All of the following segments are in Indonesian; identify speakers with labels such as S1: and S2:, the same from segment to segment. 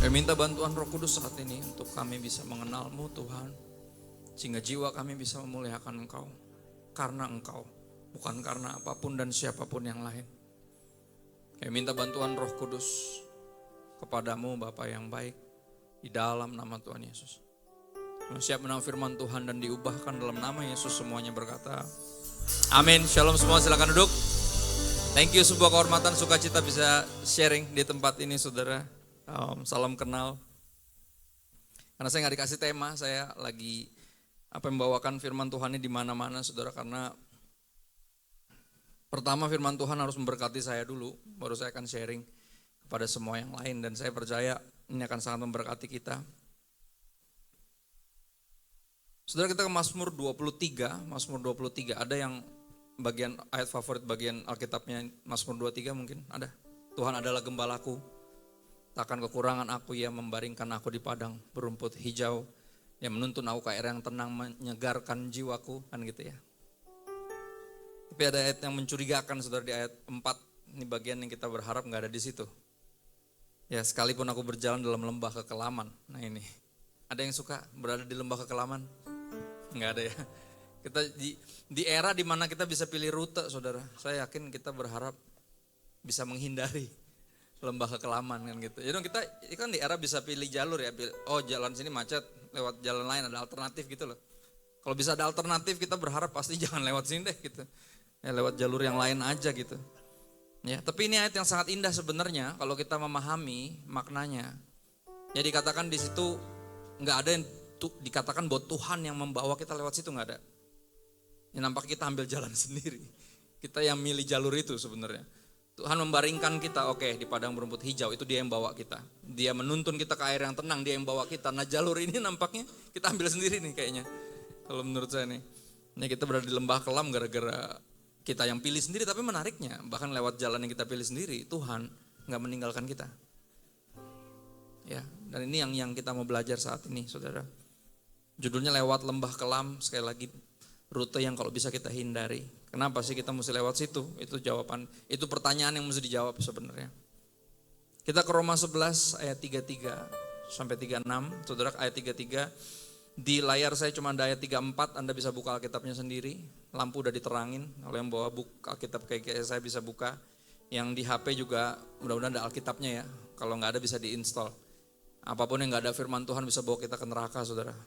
S1: Kami minta bantuan Roh Kudus saat ini untuk kami bisa mengenal-Mu Tuhan, sehingga jiwa kami bisa memuliakan Engkau karena Engkau, bukan karena apapun dan siapapun yang lain. Kami minta bantuan Roh Kudus kepadamu Bapa yang baik, di dalam nama Tuhan Yesus. Kami siap menang firman Tuhan dan diubahkan dalam nama Yesus, semuanya berkata amin. Shalom semua, silakan duduk. Thank you, sebuah kehormatan, sukacita bisa sharing di tempat ini saudara. Salam kenal. Karena saya nggak dikasih tema, saya lagi membawakan firman Tuhan ini di mana-mana saudara, karena pertama firman Tuhan harus memberkati saya dulu, baru saya akan sharing kepada semua yang lain, dan saya percaya ini akan sangat memberkati kita. Saudara, kita ke Mazmur 23, ada yang bagian ayat favorit bagian Alkitabnya Mazmur 23 mungkin ada. Tuhan adalah gembalaku, takkan kekurangan aku, Ia membaringkan aku di padang berumput hijau, Ia menuntun aku ke air yang tenang, menyegarkan jiwaku, kan gitu ya. Tapi ada ayat yang mencurigakan saudara, di ayat 4, ini bagian yang kita berharap gak ada di situ. Ya, sekalipun aku berjalan dalam lembah kekelaman. Nah ini, ada yang suka berada di lembah kekelaman? Nggak ada ya. Kita di era dimana kita bisa pilih rute saudara, saya yakin kita berharap bisa menghindari lembah kekelaman kan gitu. Jadi kita kan di era bisa pilih jalur ya, oh jalan sini macet, lewat jalan lain ada alternatif gitu loh. Kalau bisa ada alternatif, kita berharap pasti jangan lewat sini deh gitu. Ya lewat jalur yang lain aja gitu. Ya, tapi ini ayat yang sangat indah sebenarnya kalau kita memahami maknanya. Ya dikatakan di situ nggak ada yang dikatakan bahwa Tuhan yang membawa kita lewat situ, nggak ada. Ya nampak kita ambil jalan sendiri. Kita yang milih jalur itu sebenarnya. Tuhan membaringkan kita, oke, di padang berumput hijau, itu Dia yang bawa kita. Dia menuntun kita ke air yang tenang, Dia yang bawa kita. Nah jalur ini nampaknya kita ambil sendiri nih kayaknya. Kalau menurut saya nih. Ini kita berada di lembah kelam gara-gara kita yang pilih sendiri, tapi menariknya bahkan lewat jalan yang kita pilih sendiri, Tuhan gak meninggalkan kita. Ya, dan ini yang kita mau belajar saat ini saudara. Judulnya lewat lembah kelam, sekali lagi rute yang kalau bisa kita hindari. Kenapa sih kita mesti lewat situ? Itu jawaban, itu pertanyaan yang mesti dijawab sebenarnya. Kita ke Roma 11 ayat 33 sampai 36. Saudara, ayat 33 di layar saya cuma ada ayat 34, Anda bisa buka Alkitabnya sendiri. Lampu udah diterangin, kalau yang bawa buku Alkitab kayak saya bisa buka. Yang di HP juga mudah-mudahan ada Alkitabnya ya. Kalau nggak ada bisa diinstal. Apapun yang nggak ada firman Tuhan bisa bawa kita ke neraka saudara.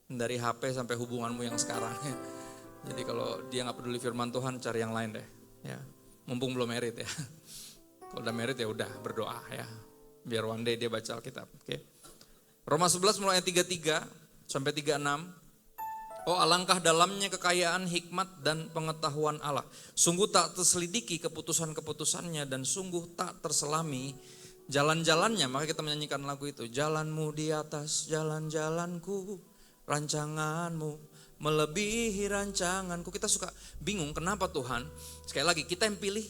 S1: Dari HP sampai hubunganmu yang sekarang. Jadi kalau dia nggak peduli firman Tuhan, cari yang lain deh. Ya, mumpung belum merit ya. Kalau udah merit ya udah berdoa ya. Biar one day dia baca Alkitab. Oke. Roma 11 mulai ayat 33 sampai 36. Oh alangkah dalamnya kekayaan hikmat dan pengetahuan Allah. Sungguh tak terselidiki keputusan-keputusannya dan sungguh tak terselami jalan-jalannya. Maka kita menyanyikan lagu itu. Jalanmu di atas jalan-jalanku, rancanganmu melebihi rancanganku. Kita suka bingung kenapa Tuhan. Sekali lagi kita yang pilih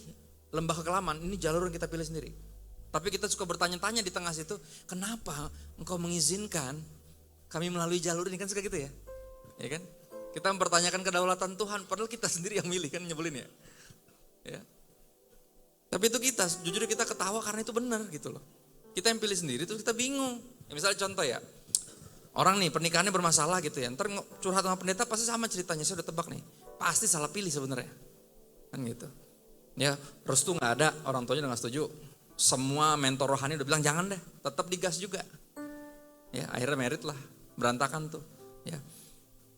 S1: lembah kekelaman, ini jalur yang kita pilih sendiri. Tapi kita suka bertanya-tanya di tengah situ, kenapa Engkau mengizinkan kami melalui jalur ini, kan suka gitu ya. Ya kan? Kita mempertanyakan kedaulatan Tuhan, padahal kita sendiri yang milih, kan nyebelin ya. Ya. Tapi itu kita, jujur kita ketawa karena itu benar gitu loh. Kita yang pilih sendiri terus kita bingung. Ya, misalnya contoh ya, orang nih pernikahannya bermasalah gitu ya, ntar curhat sama pendeta pasti sama ceritanya, saya udah tebak nih, pasti salah pilih sebenarnya, kan gitu. Ya restu nggak ada, orang tuanya udah nggak setuju, semua mentor rohani udah bilang jangan deh, tetap digas juga. Ya akhirnya merit lah, berantakan tuh. Ya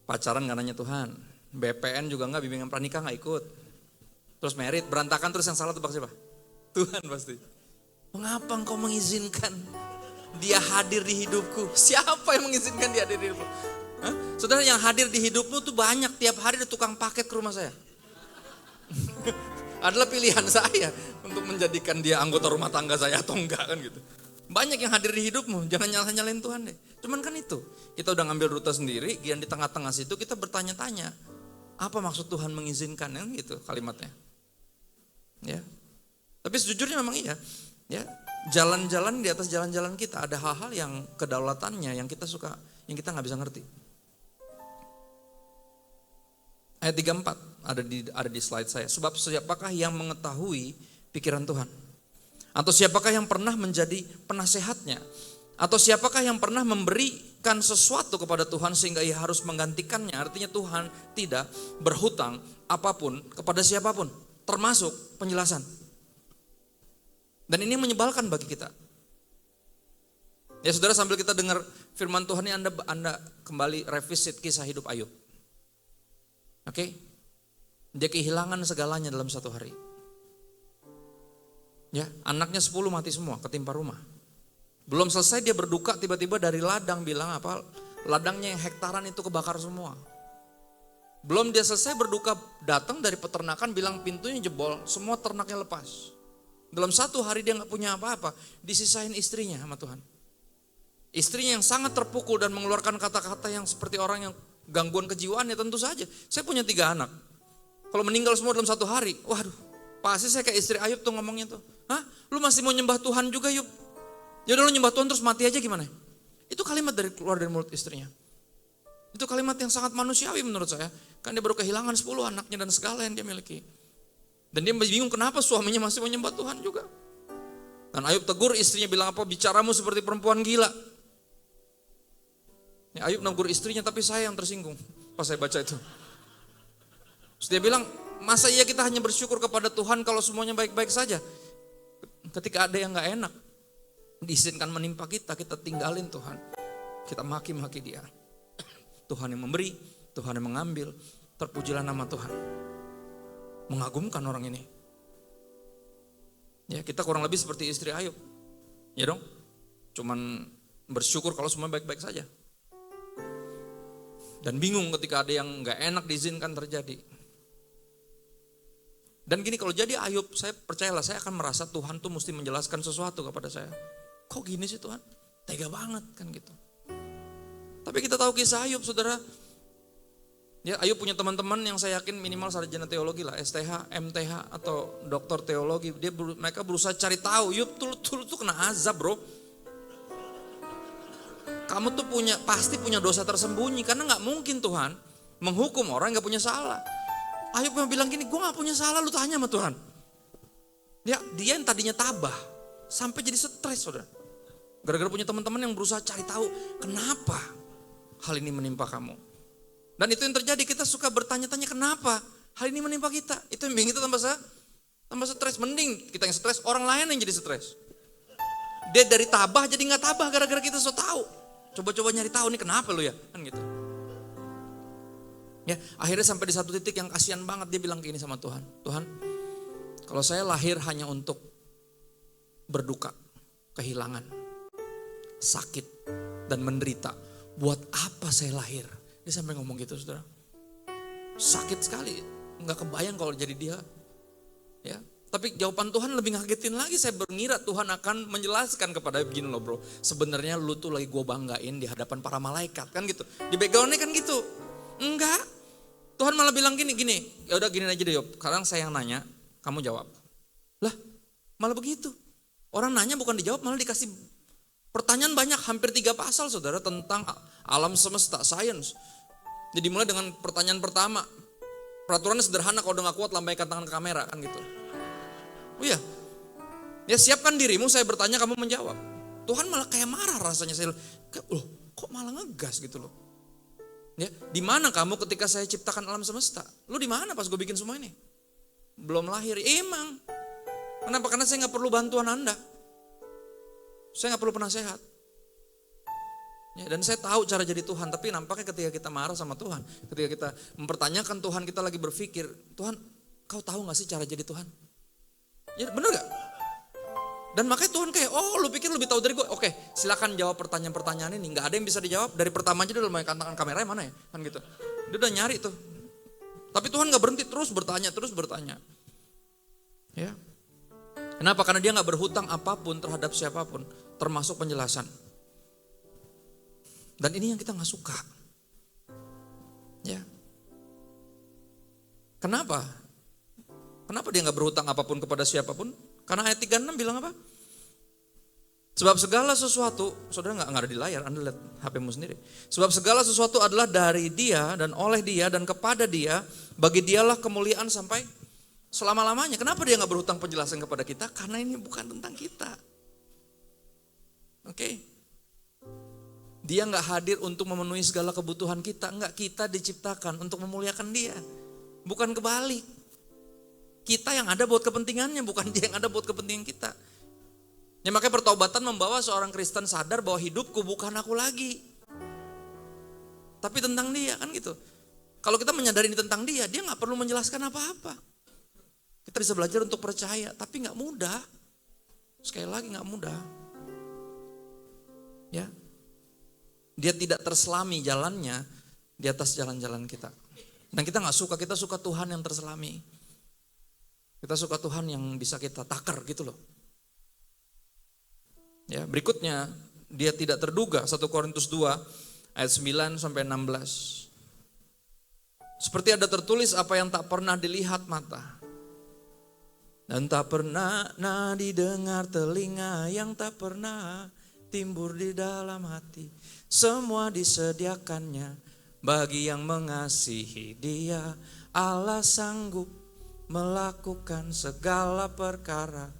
S1: pacaran nggak nanya Tuhan, BPN juga nggak, bimbingan pranikah nggak ikut, terus merit berantakan, terus yang salah tebak siapa? Tuhan pasti. Mengapa Engkau mengizinkan Dia hadir di hidupku? Siapa yang mengizinkan Dia hadir di hidupku? Hah? Saudara, yang hadir di hidupmu tuh banyak. Tiap hari ada tukang paket ke rumah saya. Adalah pilihan saya untuk menjadikan dia anggota rumah tangga saya atau enggak kan gitu. Banyak yang hadir di hidupmu, jangan nyalahin Tuhan deh. Cuman kan itu, kita udah ngambil rute sendiri, yang di tengah-tengah situ kita bertanya-tanya, apa maksud Tuhan mengizinkan, yang gitu kalimatnya. Ya. Tapi sejujurnya memang iya. Ya, jalan-jalan di atas jalan-jalan kita ada hal-hal yang kedaulatannya yang kita suka, yang kita nggak bisa ngerti. Ayat 34 ada di slide saya. Sebab siapakah yang mengetahui pikiran Tuhan? Atau siapakah yang pernah menjadi penasehatnya? Atau siapakah yang pernah memberikan sesuatu kepada Tuhan sehingga ia harus menggantikannya? Artinya Tuhan tidak berhutang apapun kepada siapapun, termasuk penjelasan. Dan ini menyebalkan bagi kita. Ya saudara, sambil kita dengar firman Tuhan ini, Anda kembali revisit kisah hidup Ayub. Oke? Dia kehilangan segalanya dalam satu hari. Ya, anaknya 10 mati semua, ketimpa rumah. Belum selesai dia berduka, tiba-tiba dari ladang bilang apa? Ladangnya yang hektaran itu kebakar semua. Belum dia selesai berduka, datang dari peternakan bilang pintunya jebol, semua ternaknya lepas. Dalam satu hari dia gak punya apa-apa, disisain istrinya sama Tuhan. Istrinya yang sangat terpukul dan mengeluarkan kata-kata yang seperti orang yang gangguan kejiwaan, ya tentu saja. Saya punya 3 anak. Kalau meninggal semua dalam satu hari, waduh, pasti saya kayak istri Ayub tuh ngomongnya tuh. Hah? Lu masih mau nyembah Tuhan juga, Yub? Ya udah lu nyembah Tuhan terus mati aja gimana? Itu kalimat keluar dari mulut istrinya. Itu kalimat yang sangat manusiawi menurut saya. Kan dia baru kehilangan 10 anaknya dan segala yang dia miliki. Dan dia bingung kenapa suaminya masih menyembah Tuhan juga. Dan Ayub tegur istrinya, bilang apa? Bicaramu seperti perempuan gila. Ya, Ayub negur istrinya, tapi saya yang tersinggung pas saya baca itu. Terus dia bilang, masa iya kita hanya bersyukur kepada Tuhan kalau semuanya baik-baik saja? Ketika ada yang gak enak, diizinkan menimpa kita, kita tinggalin Tuhan. Kita maki-maki dia. Tuhan yang memberi, Tuhan yang mengambil. Terpujilah nama Tuhan. Mengagumkan orang ini. Ya, kita kurang lebih seperti istri Ayub. Ya dong? Cuman bersyukur kalau semua baik-baik saja. Dan bingung ketika ada yang gak enak diizinkan terjadi. Dan gini, kalau jadi Ayub, saya percayalah, saya akan merasa Tuhan tuh mesti menjelaskan sesuatu kepada saya. Kok gini sih Tuhan? Tega banget kan gitu. Tapi kita tahu kisah Ayub, saudara. Ya, Ayub punya teman-teman yang saya yakin minimal sarjana teologi lah, STH, MTH atau doktor teologi. Mereka berusaha cari tahu, Ayub tuh kena azab bro. Kamu tuh pasti punya dosa tersembunyi, karena gak mungkin Tuhan menghukum orang yang gak punya salah. Ayub yang bilang gini, gue gak punya salah, lu tanya sama Tuhan. Ya, dia yang tadinya tabah, sampai jadi stres saudara. Gara-gara punya teman-teman yang berusaha cari tahu, kenapa hal ini menimpa kamu. Dan itu yang terjadi, kita suka bertanya-tanya kenapa hal ini menimpa kita. Itu yang bikin kita tambah stres. Mending kita yang stres, orang lain yang jadi stres. Dia dari tabah jadi gak tabah gara-gara kita so tahu. Coba-coba nyari tahu nih kenapa lu ya, kan gitu. Ya, akhirnya sampai di satu titik yang kasihan banget, dia bilang gini sama Tuhan. Tuhan, kalau saya lahir hanya untuk berduka, kehilangan, sakit, dan menderita, buat apa saya lahir? Dia sampai ngomong gitu saudara. Sakit sekali, gak kebayang kalau jadi dia. Ya, tapi jawaban Tuhan lebih ngagetin lagi. Saya mengira Tuhan akan menjelaskan kepada begini loh bro. Sebenarnya lu tuh lagi gue banggain di hadapan para malaikat kan gitu. Di backgroundnya kan gitu. Enggak. Tuhan malah bilang gini. Ya udah gini aja deh Yob. Sekarang saya yang nanya, kamu jawab. Lah, malah begitu. Orang nanya bukan dijawab, malah dikasih pertanyaan banyak, hampir 3 pasal saudara tentang alam semesta, sains. Jadi mulai dengan pertanyaan pertama. Peraturannya sederhana, kalau udah gak kuat lambaikan tangan ke kamera kan gitu. Oh iya, ya siapkan dirimu, saya bertanya kamu menjawab. Tuhan malah kayak marah rasanya, saya loh kok malah ngegas gitu loh. Ya, di mana kamu ketika saya ciptakan alam semesta? Lu di mana pas gue bikin semua ini? Belum lahir, emang. Kenapa? Karena saya nggak perlu bantuan Anda. Saya nggak perlu penasehat. Ya, dan saya tahu cara jadi Tuhan, tapi nampaknya ketika kita marah sama Tuhan, ketika kita mempertanyakan Tuhan, kita lagi berpikir, Tuhan, kau tahu nggak sih cara jadi Tuhan? Ya bener gak? Dan makanya Tuhan kayak, oh lu pikir lebih tahu dari gue? Oke, silakan jawab pertanyaan-pertanyaan ini. Gak ada yang bisa dijawab, dari pertama aja dia udah main tangan kameranya mana ya? Kan gitu. Dia udah nyari tuh. Tapi Tuhan gak berhenti, terus bertanya. Ya. Kenapa? Karena dia gak berhutang apapun terhadap siapapun, termasuk penjelasan. Dan ini yang kita gak suka. Ya. Kenapa? Kenapa dia gak berhutang apapun kepada siapapun? Karena ayat 36 bilang apa? Sebab segala sesuatu, saudara gak ada di layar, Anda lihat HP-mu sendiri. Sebab segala sesuatu adalah dari dia dan oleh dia dan kepada dia, bagi dialah kemuliaan sampai selama-lamanya. Kenapa dia gak berhutang penjelasan kepada kita? Karena ini bukan tentang kita. Oke? Dia nggak hadir untuk memenuhi segala kebutuhan kita. Enggak, kita diciptakan untuk memuliakan dia. Bukan kebalik. Kita yang ada buat kepentingannya, bukan dia yang ada buat kepentingan kita. Ya makanya pertobatan membawa seorang Kristen sadar bahwa hidupku bukan aku lagi. Tapi tentang dia, kan gitu. Kalau kita menyadari ini tentang dia nggak perlu menjelaskan apa-apa. Kita bisa belajar untuk percaya, tapi nggak mudah. Sekali lagi nggak mudah. Ya, dia tidak terselami jalannya di atas jalan-jalan kita. Dan kita nggak suka, kita suka Tuhan yang terselami. Kita suka Tuhan yang bisa kita takar gitu loh. Ya, berikutnya dia tidak terduga. 1 Korintus 2 ayat 9 sampai 16. Seperti ada tertulis apa yang tak pernah dilihat mata. Dan tak pernah didengar telinga, yang tak pernah timbul di dalam hati. Semua disediakannya bagi yang mengasihi dia. Allah sanggup melakukan segala perkara,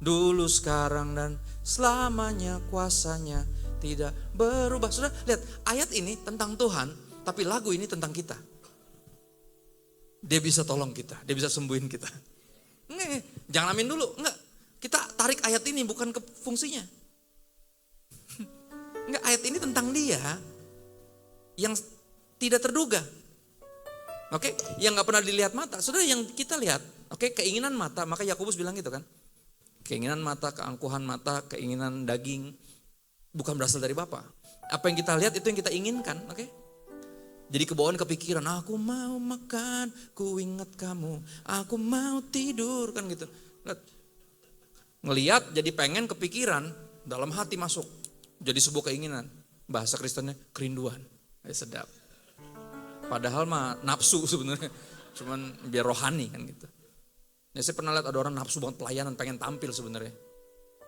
S1: dulu, sekarang, dan selamanya. Kuasanya tidak berubah. Sudah lihat, ayat ini tentang Tuhan, tapi lagu ini tentang kita. Dia bisa tolong kita, dia bisa sembuhin kita. Nggak, jangan amin dulu, enggak. Kita tarik ayat ini bukan ke fungsinya. Enggak, ayat ini tentang dia yang tidak terduga. Oke, yang nggak pernah dilihat mata. Saudara, yang kita lihat, oke, keinginan mata, maka Yakobus bilang gitu kan. Keinginan mata, keangkuhan mata, keinginan daging bukan berasal dari Bapa. Apa yang kita lihat itu yang kita inginkan, oke? Jadi kebawaan kepikiran, aku mau makan, ku ingat kamu, aku mau tidur, kan gitu. Ngelihat jadi pengen, kepikiran, dalam hati masuk. Jadi sebuah keinginan. Bahasa Kristennya kerinduan. Sedap. Padahal mah nafsu sebenarnya. Cuman biar rohani kan gitu. Ya, saya pernah lihat ada orang nafsu banget pelayanan, pengen tampil sebenarnya.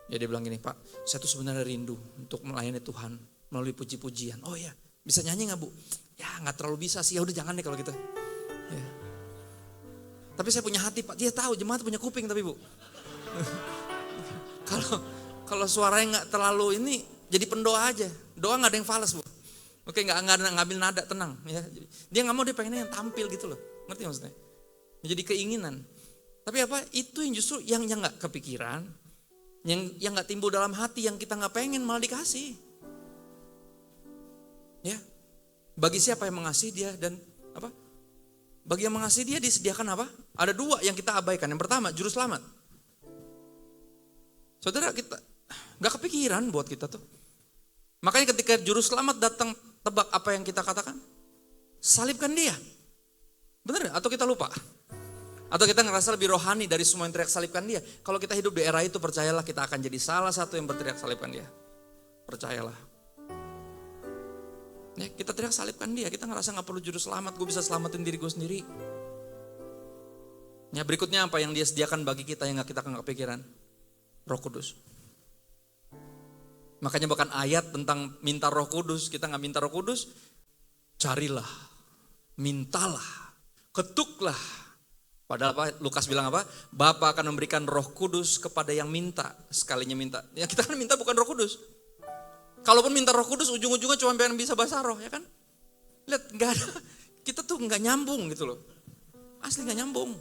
S1: Ya dia bilang gini, Pak, saya tuh sebenarnya rindu untuk melayani Tuhan melalui puji-pujian. Oh ya, bisa nyanyi gak Bu? Ya gak terlalu bisa sih, ya udah jangan deh kalau gitu. Ya. Tapi saya punya hati Pak, dia tahu jemaat punya kuping tapi Bu. Kalau suaranya gak terlalu ini, jadi pendoa aja. Doa gak ada yang fales Bu. Oke, nggak ngambil nada, tenang. Ya. Dia nggak mau, dia pengennya yang tampil gitu loh, ngerti maksudnya? Jadi keinginan. Tapi apa? Itu yang justru yang nggak kepikiran, yang nggak timbul dalam hati, yang kita nggak pengen malah dikasih. Ya, bagi siapa yang mengasihi dia dan apa? Bagi yang mengasihi dia disediakan apa? Ada dua yang kita abaikan. Yang pertama, juru selamat. Saudara, kita nggak kepikiran buat kita tuh. Makanya ketika juru selamat datang, tebak apa yang kita katakan? Salibkan dia. Benar? Atau kita lupa? Atau kita ngerasa lebih rohani dari semua yang teriak salibkan dia? Kalau kita hidup di era itu, percayalah kita akan jadi salah satu yang berteriak salibkan dia. Percayalah. Ya, kita teriak salibkan dia, kita ngerasa gak perlu juru selamat, gue bisa selamatin diri gue sendiri. Ya, berikutnya apa yang dia sediakan bagi kita yang kita gak kepikiran? Roh Kudus. Makanya bahkan ayat tentang minta Roh Kudus, kita gak minta Roh Kudus, carilah, mintalah, ketuklah. Padahal apa? Lukas bilang apa? Bapa akan memberikan Roh Kudus kepada yang minta, sekalinya minta. Ya kita kan minta bukan Roh Kudus. Kalaupun minta Roh Kudus, ujung-ujungnya cuma pengen bisa bahasa roh, ya kan? Lihat, nggak ada, kita tuh nggak nyambung gitu loh. Asli nggak nyambung.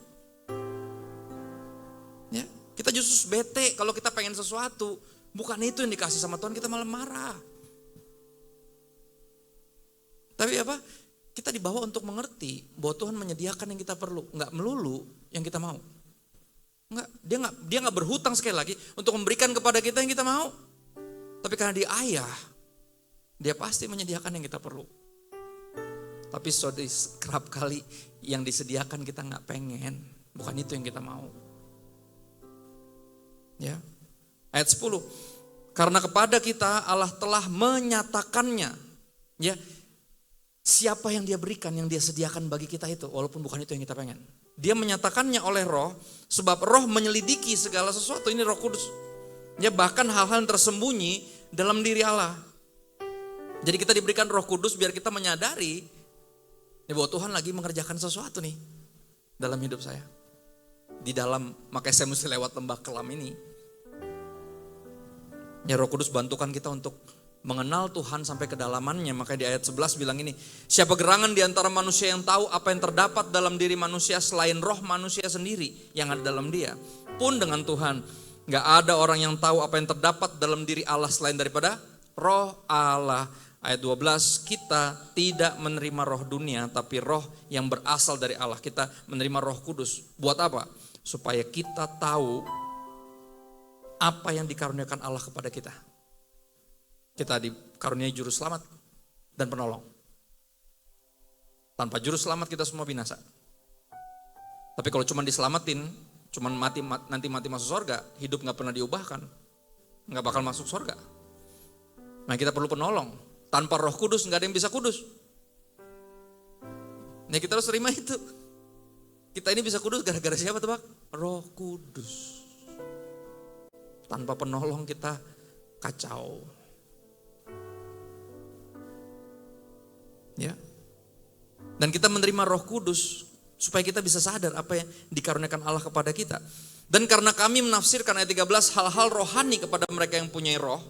S1: Ya, kita justru bete kalau kita pengen sesuatu. Bukan itu yang dikasih sama Tuhan, kita malah marah. Tapi apa? Kita dibawa untuk mengerti bahwa Tuhan menyediakan yang kita perlu, nggak melulu yang kita mau. Dia nggak berhutang sekali lagi untuk memberikan kepada kita yang kita mau. Tapi karena dia ayah, dia pasti menyediakan yang kita perlu. Tapi kerap kali yang disediakan kita nggak pengen, bukan itu yang kita mau. Ya. Ayat 10, karena kepada kita Allah telah menyatakannya. Ya, siapa yang dia berikan, yang dia sediakan bagi kita itu, walaupun bukan itu yang kita pengen. Dia menyatakannya oleh roh, sebab roh menyelidiki segala sesuatu, ini Roh Kudus. Ya, bahkan hal-hal yang tersembunyi dalam diri Allah. Jadi kita diberikan Roh Kudus biar kita menyadari ya, bahwa Tuhan lagi mengerjakan sesuatu nih dalam hidup saya. Makanya saya mesti lewat lembah kelam ini. Ya, Roh Kudus bantukan kita untuk mengenal Tuhan sampai kedalamannya. Makanya di ayat 11 bilang ini, siapa gerangan di antara manusia yang tahu apa yang terdapat dalam diri manusia selain roh manusia sendiri yang ada dalam dia. Pun dengan Tuhan, gak ada orang yang tahu apa yang terdapat dalam diri Allah selain daripada roh Allah. Ayat 12, kita tidak menerima roh dunia, tapi roh yang berasal dari Allah. Kita menerima Roh Kudus. Buat apa? Supaya kita tahu apa yang dikaruniakan Allah kepada kita. Kita dikaruniai juru selamat dan penolong. Tanpa juru selamat kita semua binasa. Tapi kalau cuma diselamatin, cuma nanti mati masuk surga, hidup gak pernah diubahkan, gak bakal masuk surga. Nah kita perlu penolong. Tanpa Roh Kudus gak ada yang bisa kudus. Nah kita harus terima itu. Kita ini bisa kudus gara-gara siapa tebak? Roh Kudus. Tanpa penolong kita kacau. Ya. Dan kita menerima Roh Kudus supaya kita bisa sadar apa yang dikaruniakan Allah kepada kita. Dan karena kami menafsirkan ayat 13 hal-hal rohani kepada mereka yang punya roh,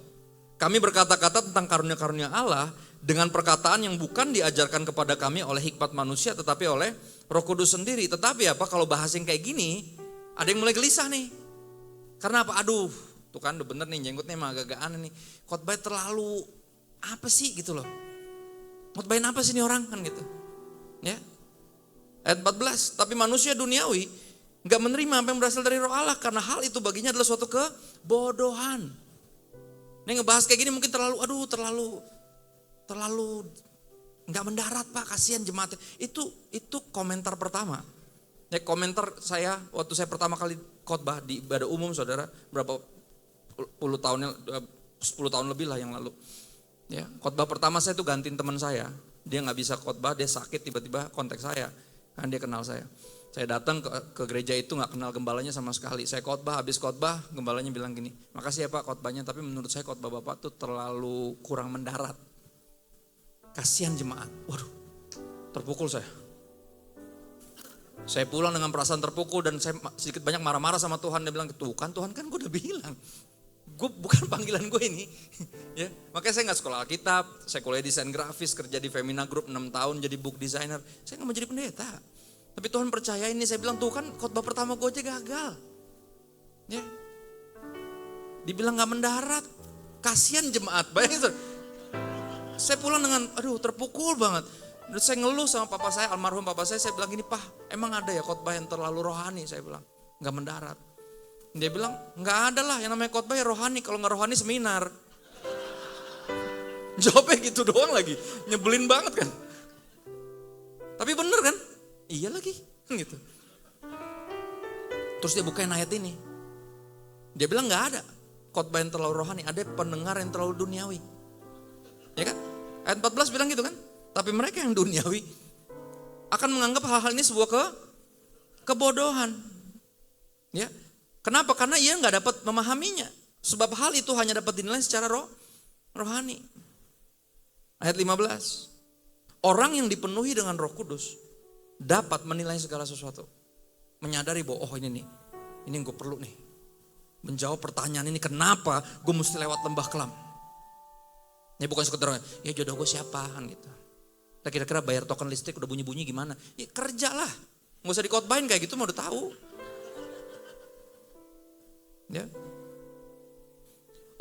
S1: kami berkata-kata tentang karunia-karunia Allah dengan perkataan yang bukan diajarkan kepada kami oleh hikmat manusia tetapi oleh Roh Kudus sendiri. Tetapi apa kalau bahas yang kayak gini, ada yang mulai gelisah nih. Karena apa? Aduh, tuh kan udah bener nih jenggotnya emang agak-agak aneh nih. Khotbah terlalu apa sih gitu loh. Khotbahin apa sih nih orang kan gitu. Ya. Ayat 14, tapi manusia duniawi gak menerima apa yang berasal dari roh Allah karena hal itu baginya adalah suatu kebodohan. Ini ngebahas kayak gini mungkin terlalu gak mendarat Pak, kasihan jemaat. Itu komentar pertama. Ya, komentar saya waktu saya pertama kali khotbah di ibadah umum saudara, berapa puluh tahun 10 tahun lebih lah yang lalu. Ya, khotbah pertama saya tuh gantiin teman saya. Dia nggak bisa khotbah, dia sakit, tiba-tiba kontak saya. Kan dia kenal saya. Saya datang ke gereja itu nggak kenal gembalanya sama sekali. Saya khotbah, habis khotbah gembalanya bilang gini, makasih ya Pak khotbahnya, tapi menurut saya khotbah Bapak tuh terlalu kurang mendarat. Kasihan jemaat. Waduh, terpukul saya. Saya pulang dengan perasaan terpukul dan saya sedikit banyak marah-marah sama Tuhan. Dia bilang, tuh kan Tuhan kan gue udah bilang. Gue bukan panggilan gue ini. Ya, makanya saya gak sekolah Alkitab, saya kuliah desain grafis, kerja di Femina Group 6 tahun jadi book designer. Saya gak mau jadi pendeta. Tapi Tuhan percaya ini, saya bilang tuh kan khotbah pertama gue aja gagal. Ya. Dibilang gak mendarat, kasihan jemaat. Bayangin, saya pulang dengan aduh terpukul banget. Terus saya ngeluh sama papa saya, almarhum papa saya bilang gini, Pak emang ada ya khotbah yang terlalu rohani? Saya bilang, gak mendarat. Dia bilang, nggak ada lah yang namanya khotbah ya rohani. Kalau nggak rohani seminar. Jawabnya gitu doang lagi. Nyebelin banget kan. Tapi bener kan? Iya lagi. Gitu. Terus dia bukain ayat ini. Dia bilang nggak ada khotbah yang terlalu rohani. Ada pendengar yang terlalu duniawi. Ya kan? Ayat 14 bilang gitu kan. Tapi mereka yang duniawi akan menganggap hal-hal ini sebuah kebodohan. Ya. Kenapa? Karena ia nggak dapat memahaminya. Sebab hal itu hanya dapat dinilai secara rohani. Ayat 15. Orang yang dipenuhi dengan Roh Kudus dapat menilai segala sesuatu. Menyadari bahwa ini yang gue perlu nih. Menjawab pertanyaan ini, kenapa gue mesti lewat lembah kelam. Ini bukan sekedar, ya jodoh gue siapa kan gitu. Nah, kira-kira bayar token listrik udah bunyi-bunyi gimana? Ya kerjalah. Nggak usah dikhotbahin kayak gitu mau udah tahu. Ya.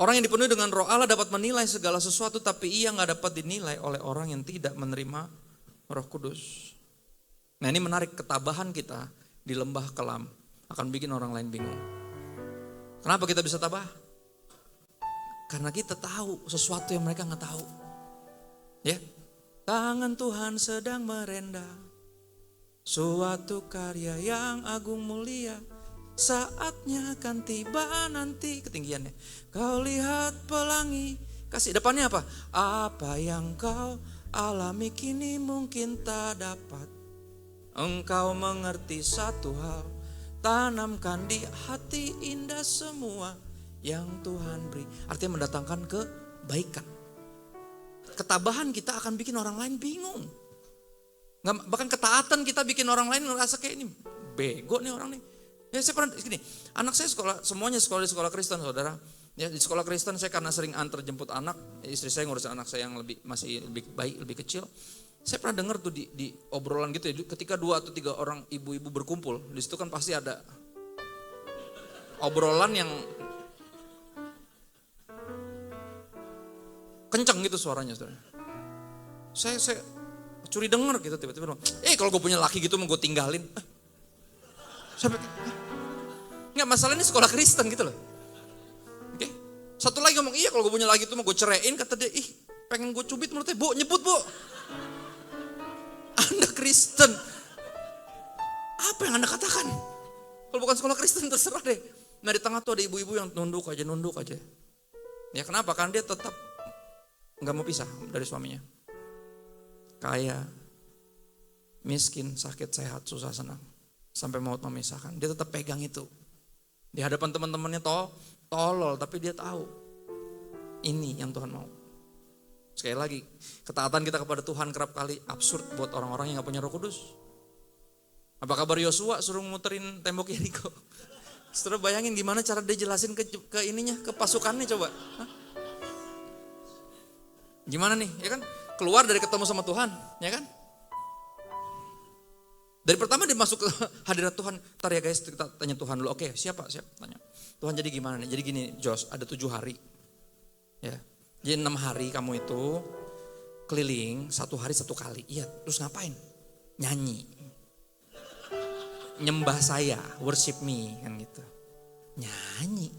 S1: Orang yang dipenuhi dengan roh Allah dapat menilai segala sesuatu, tapi ia gak dapat dinilai oleh orang yang tidak menerima Roh Kudus. Nah ini menarik, ketabahan kita di lembah kelam akan bikin orang lain bingung. Kenapa kita bisa tabah? Karena kita tahu sesuatu yang mereka gak tahu. Ya, tangan Tuhan sedang merendam suatu karya yang agung mulia. Saatnya akan tiba nanti, ketinggiannya. Kau lihat pelangi, kasih depannya apa? Apa yang kau alami kini mungkin tak dapat. Engkau mengerti satu hal, tanamkan di hati indah semua yang Tuhan beri. Artinya mendatangkan kebaikan. Ketabahan kita akan bikin orang lain bingung. Bahkan ketaatan kita bikin orang lain ngerasa kayak ini bego nih orang nih. Ya saya pernah gini, anak saya sekolah, semuanya sekolah di sekolah Kristen saudara. Ya di sekolah Kristen saya karena sering antar jemput anak, istri saya ngurusin anak saya yang masih lebih baik, lebih kecil. Saya pernah dengar tuh di obrolan gitu ya, ketika 2 atau 3 orang ibu-ibu berkumpul, di situ kan pasti ada obrolan yang kenceng gitu suaranya. Saudara. Saya curi denger gitu tiba-tiba, kalau gue punya laki gitu mau gue tinggalin. Sampai nggak, masalah ini sekolah Kristen gitu loh. Oke. Satu lagi ngomong, kalau gue punya laki itu mau gue ceraiin, kata dia, pengen gue cubit menurutnya, Bu, nyebut Bu. Anda Kristen. Apa yang Anda katakan? Kalau bukan sekolah Kristen terserah deh. Nah di tengah tuh ada ibu-ibu yang nunduk aja. Ya kenapa? Karena dia tetap nggak mau pisah dari suaminya. Kaya, miskin, sakit, sehat, susah, senang. Sampai maut memisahkan. Dia tetap pegang itu. Di hadapan teman-temannya tolol, tapi dia tahu. Ini yang Tuhan mau. Sekali lagi, ketaatan kita kepada Tuhan kerap kali absurd buat orang-orang yang gak punya Roh Kudus. Apa kabar Yosua suruh muterin tembok Yeriko? Setelah bayangin gimana cara dia jelasin ke ininya, ke pasukannya coba. Hah? Gimana nih, ya kan? Keluar dari ketemu sama Tuhan, ya kan? Dari pertama dia masuk ke hadirat Tuhan. Ntar ya guys, kita tanya Tuhan dulu. Oke, siapa? Tanya. Tuhan jadi gimana nih? Jadi gini Jos, ada 7 hari. Ya. Jadi 6 hari kamu itu keliling, 1 hari 1 kali. Iya, terus ngapain? Nyanyi. Nyembah saya, worship me, kan gitu. Nyanyi.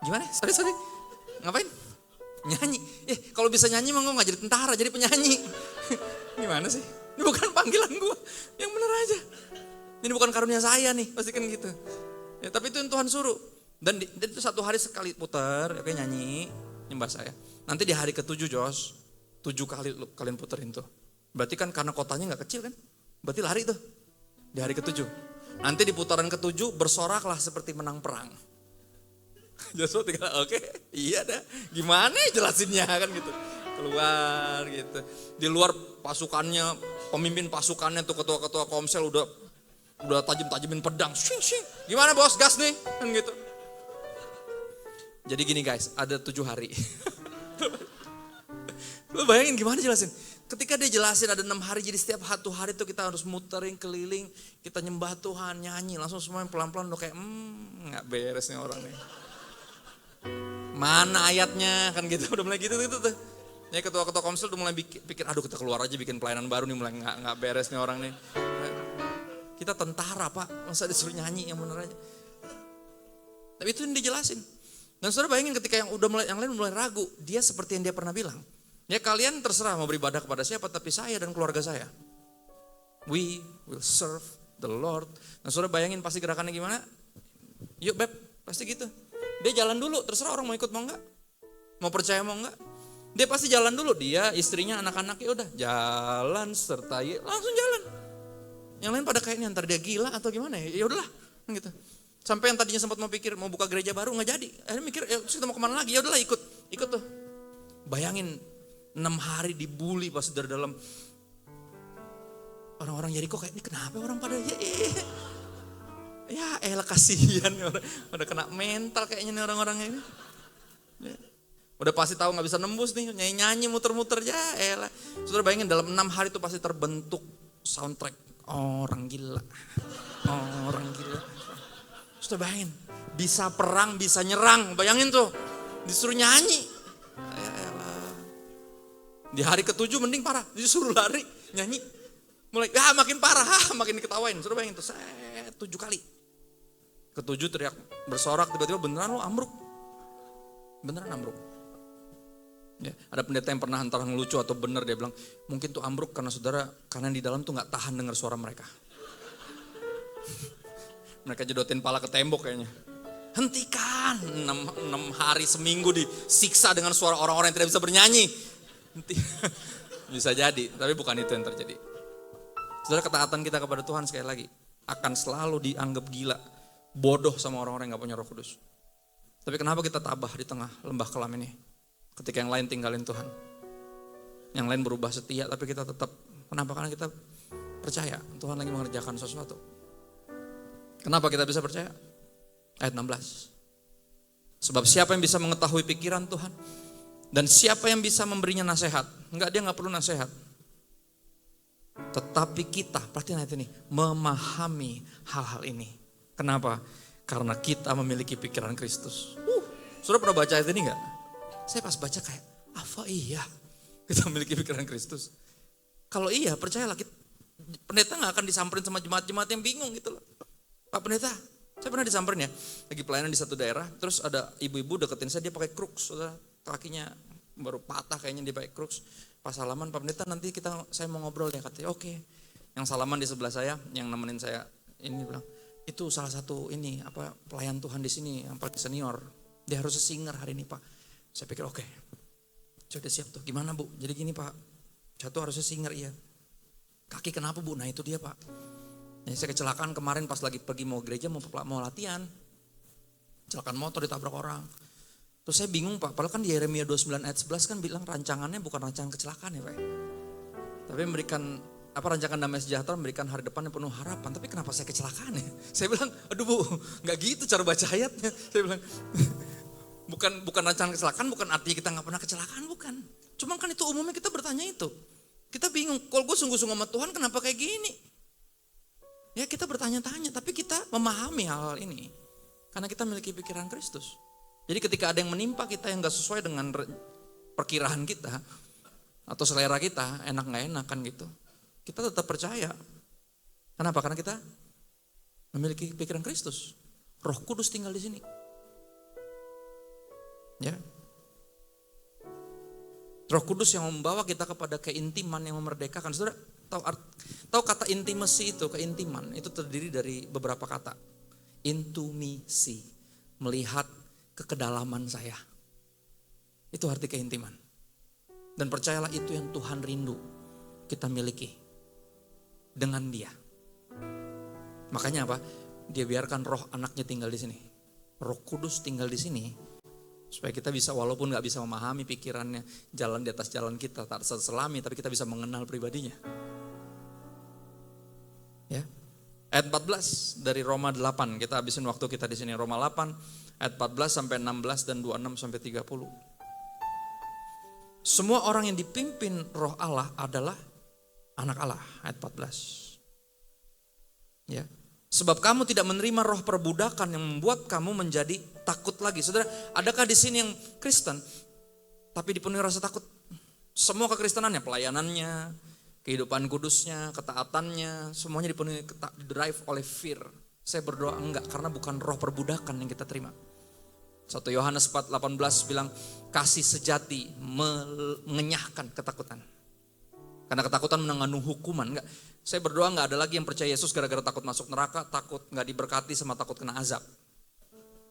S1: Gimana? Sorry. Ngapain? Nyanyi. Kalau bisa nyanyi mah gak jadi tentara, jadi penyanyi. Gimana sih? Ini bukan panggilan gue, yang bener aja. Ini bukan karunia saya nih, pasti kan gitu. Ya, tapi itu yang Tuhan suruh. Dan itu 1 hari sekali putar, oke nyanyi, nyembah saya. Nanti di hari ke-7 Jos, 7 kali kalian puterin tuh. Berarti kan karena kotanya gak kecil kan, berarti lari tuh. Di hari ke-7. Nanti di putaran ke-7 bersoraklah seperti menang perang. Joshua tinggal oke, iya dah. Gimana ya jelasinnya kan gitu. Keluar gitu. Di luar pasukannya, pemimpin pasukannya tuh ketua-ketua komsel udah tajam-tajamin pedang. Shing. Gimana bos, gas nih? Kan gitu. Jadi gini guys, ada 7 hari. Lu bayangin gimana jelasin? Ketika dia jelasin ada 6 hari, jadi setiap 1 hari itu kita harus muterin keliling, kita nyembah Tuhan, nyanyi, langsung semuanya pelan-pelan udah kayak gak beres nih orang nih. Mana ayatnya kan gitu, udah mulai gitu tuh. Ya ketua-ketua komsel udah mulai pikir, aduh kita keluar aja bikin pelayanan baru nih, mulai gak beres nih orang nih. Kita tentara Pak, masa disuruh nyanyi yang bener aja. Tapi itu yang dijelasin. Dan saudara bayangin ketika yang lain mulai ragu, dia seperti yang dia pernah bilang. Ya kalian terserah mau beribadah kepada siapa, tapi saya dan keluarga saya. We will serve the Lord. Nah saudara bayangin pasti gerakannya gimana? Yuk Beb, pasti gitu. Dia jalan dulu, terserah orang mau ikut mau enggak. Mau percaya mau enggak. Dia pasti jalan dulu, dia, istrinya, anak-anaknya udah jalan sertai, langsung jalan. Yang lain pada kayaknya antar dia gila atau gimana ya udahlah gitu. Sampai yang tadinya sempat mau pikir mau buka gereja baru nggak jadi. Akhirnya mikir terus kita mau kemana lagi, ya udahlah ikut tuh. Bayangin 6 hari dibully pas dari dalam. Orang-orang Yeriko kayak ini kenapa orang pada ya kasihan orang pada kena mental kayaknya nih orang-orang ini. Ya. Udah pasti tahu nggak bisa nembus nih, nyanyi muter-muter ya elah. Saudara bayangin dalam 6 hari itu pasti terbentuk soundtrack orang gila. Saudara bayangin, bisa perang, bisa nyerang, bayangin tuh disuruh nyanyi. Ya elah. Di hari ke-7 mending parah, disuruh lari, nyanyi. Mulai makin parah, makin diketawain. Saudara bayangin tuh, 7 kali. Ke-7 teriak bersorak, tiba-tiba beneran lo ambruk. Beneran ambruk. Ya, ada pendeta yang pernah antara ngelucu atau bener dia bilang, mungkin tuh ambruk karena saudara, karena di dalam tuh gak tahan dengar suara mereka. Mereka jedotin pala ke tembok kayaknya. Hentikan, 6 hari seminggu disiksa dengan suara orang-orang yang tidak bisa bernyanyi. Bisa jadi, tapi bukan itu yang terjadi. Saudara, ketaatan kita kepada Tuhan sekali lagi akan selalu dianggap gila, bodoh sama orang-orang yang gak punya Roh Kudus. Tapi kenapa kita tabah di tengah lembah kelam ini? Ketika yang lain tinggalin Tuhan. Yang lain berubah setia, tapi kita tetap, kenapa? Karena kita percaya Tuhan lagi mengerjakan sesuatu. Kenapa kita bisa percaya? Ayat 16. Sebab siapa yang bisa mengetahui pikiran Tuhan? Dan siapa yang bisa memberinya nasihat? Enggak, dia enggak perlu nasihat. Tetapi kita, perhatian ayat ini, memahami hal-hal ini. Kenapa? Karena kita memiliki pikiran Kristus. Sudah pernah baca ayat ini enggak? Saya pas baca kayak, apa iya kita memiliki pikiran Kristus? Kalau iya, percayalah, pendeta enggak akan disamperin sama jemaat-jemaat yang bingung gitu loh. Pak pendeta, saya pernah disamperin ya, lagi pelayanan di satu daerah, terus ada ibu-ibu deketin saya, dia pakai crux, kakinya baru patah kayaknya, dia pakai crux. Pas salaman, Pak pendeta nanti saya mau ngobrol ya, katanya oke. Yang salaman di sebelah saya, yang nemenin saya ini bilang, itu salah satu ini pelayan Tuhan di sini yang paling senior, dia harus singer hari ini Pak. Saya pikir oke, sudah siap tuh. Gimana Bu? Jadi gini Pak, saya tuh harusnya singer iya. Kaki kenapa Bu? Nah itu dia Pak. Ya, saya kecelakaan kemarin pas lagi pergi mau gereja mau latihan, kecelakaan motor ditabrak orang. Terus saya bingung Pak, padahal kan di Yeremia 29 ayat 11 kan bilang rancangannya bukan rancangan kecelakaan ya Pak. Tapi memberikan rancangan damai sejahtera, memberikan hari depan yang penuh harapan. Tapi kenapa saya kecelakaan ya? Saya bilang, aduh Bu, gak gitu cara baca ayatnya. Saya bilang, bukan rancangan kecelakaan, bukan artinya kita gak pernah kecelakaan, bukan. Cuma kan itu umumnya kita bertanya itu. Kita bingung, kalau gue sungguh-sungguh sama Tuhan kenapa kayak gini? Ya kita bertanya-tanya, tapi kita memahami hal-hal ini. Karena kita memiliki pikiran Kristus. Jadi ketika ada yang menimpa kita yang gak sesuai dengan perkiraan kita, atau selera kita, enak gak enak kan gitu. Kita tetap percaya. Kenapa? Karena kita memiliki pikiran Kristus. Roh Kudus tinggal di sini. Ya. Roh Kudus yang membawa kita kepada keintiman yang memerdekakan. Saudara tahu kata intimacy itu, keintiman itu terdiri dari beberapa kata. Intumisi, melihat ke kedalaman saya. Itu arti keintiman. Dan percayalah itu yang Tuhan rindu kita miliki dengan Dia. Makanya apa? Dia biarkan roh anaknya tinggal di sini. Roh Kudus tinggal di sini supaya kita bisa, walaupun gak bisa memahami pikirannya, jalan di atas jalan kita tak selami, tapi kita bisa mengenal pribadinya. Ya. Ayat 14 dari Roma 8, kita habisin waktu kita di sini. Roma 8 ayat 14 sampai 16 dan 26 sampai 30. Semua orang yang dipimpin Roh Allah adalah anak Allah, ayat 14. Ya. Sebab kamu tidak menerima roh perbudakan yang membuat kamu menjadi takut lagi. Saudara, adakah di sini yang Kristen tapi dipenuhi rasa takut? Semua kekristenannya, pelayanannya, kehidupan kudusnya, ketaatannya, semuanya dipenuhi drive oleh fear. Saya berdoa enggak, karena bukan roh perbudakan yang kita terima. 1 Yohanes 4:18 bilang, kasih sejati mengenyahkan ketakutan. Karena ketakutan mengandung hukuman. Enggak, saya berdoa enggak ada lagi yang percaya Yesus gara-gara takut masuk neraka, takut enggak diberkati sama takut kena azab.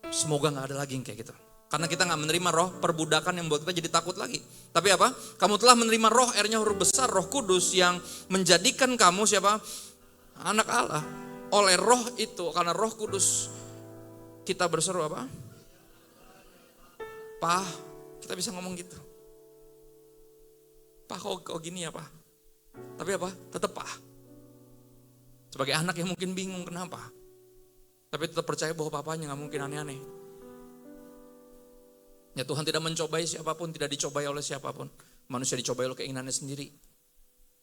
S1: Semoga enggak ada lagi yang kayak gitu. Karena kita enggak menerima roh perbudakan yang membuat kita jadi takut lagi. Tapi apa? Kamu telah menerima roh, R-nya huruf besar, Roh Kudus yang menjadikan kamu siapa? Anak Allah. Oleh roh itu, karena Roh Kudus kita berseru apa? Pak, kita bisa ngomong gitu. Pak kok gini ya Pak? Tapi apa? Tetap Pak. Sebagai anak yang mungkin bingung kenapa. Tapi tetap percaya bahwa papanya gak mungkin aneh-aneh. Ya Tuhan tidak mencobai siapapun, tidak dicobai oleh siapapun. Manusia dicobai oleh keinginannya sendiri.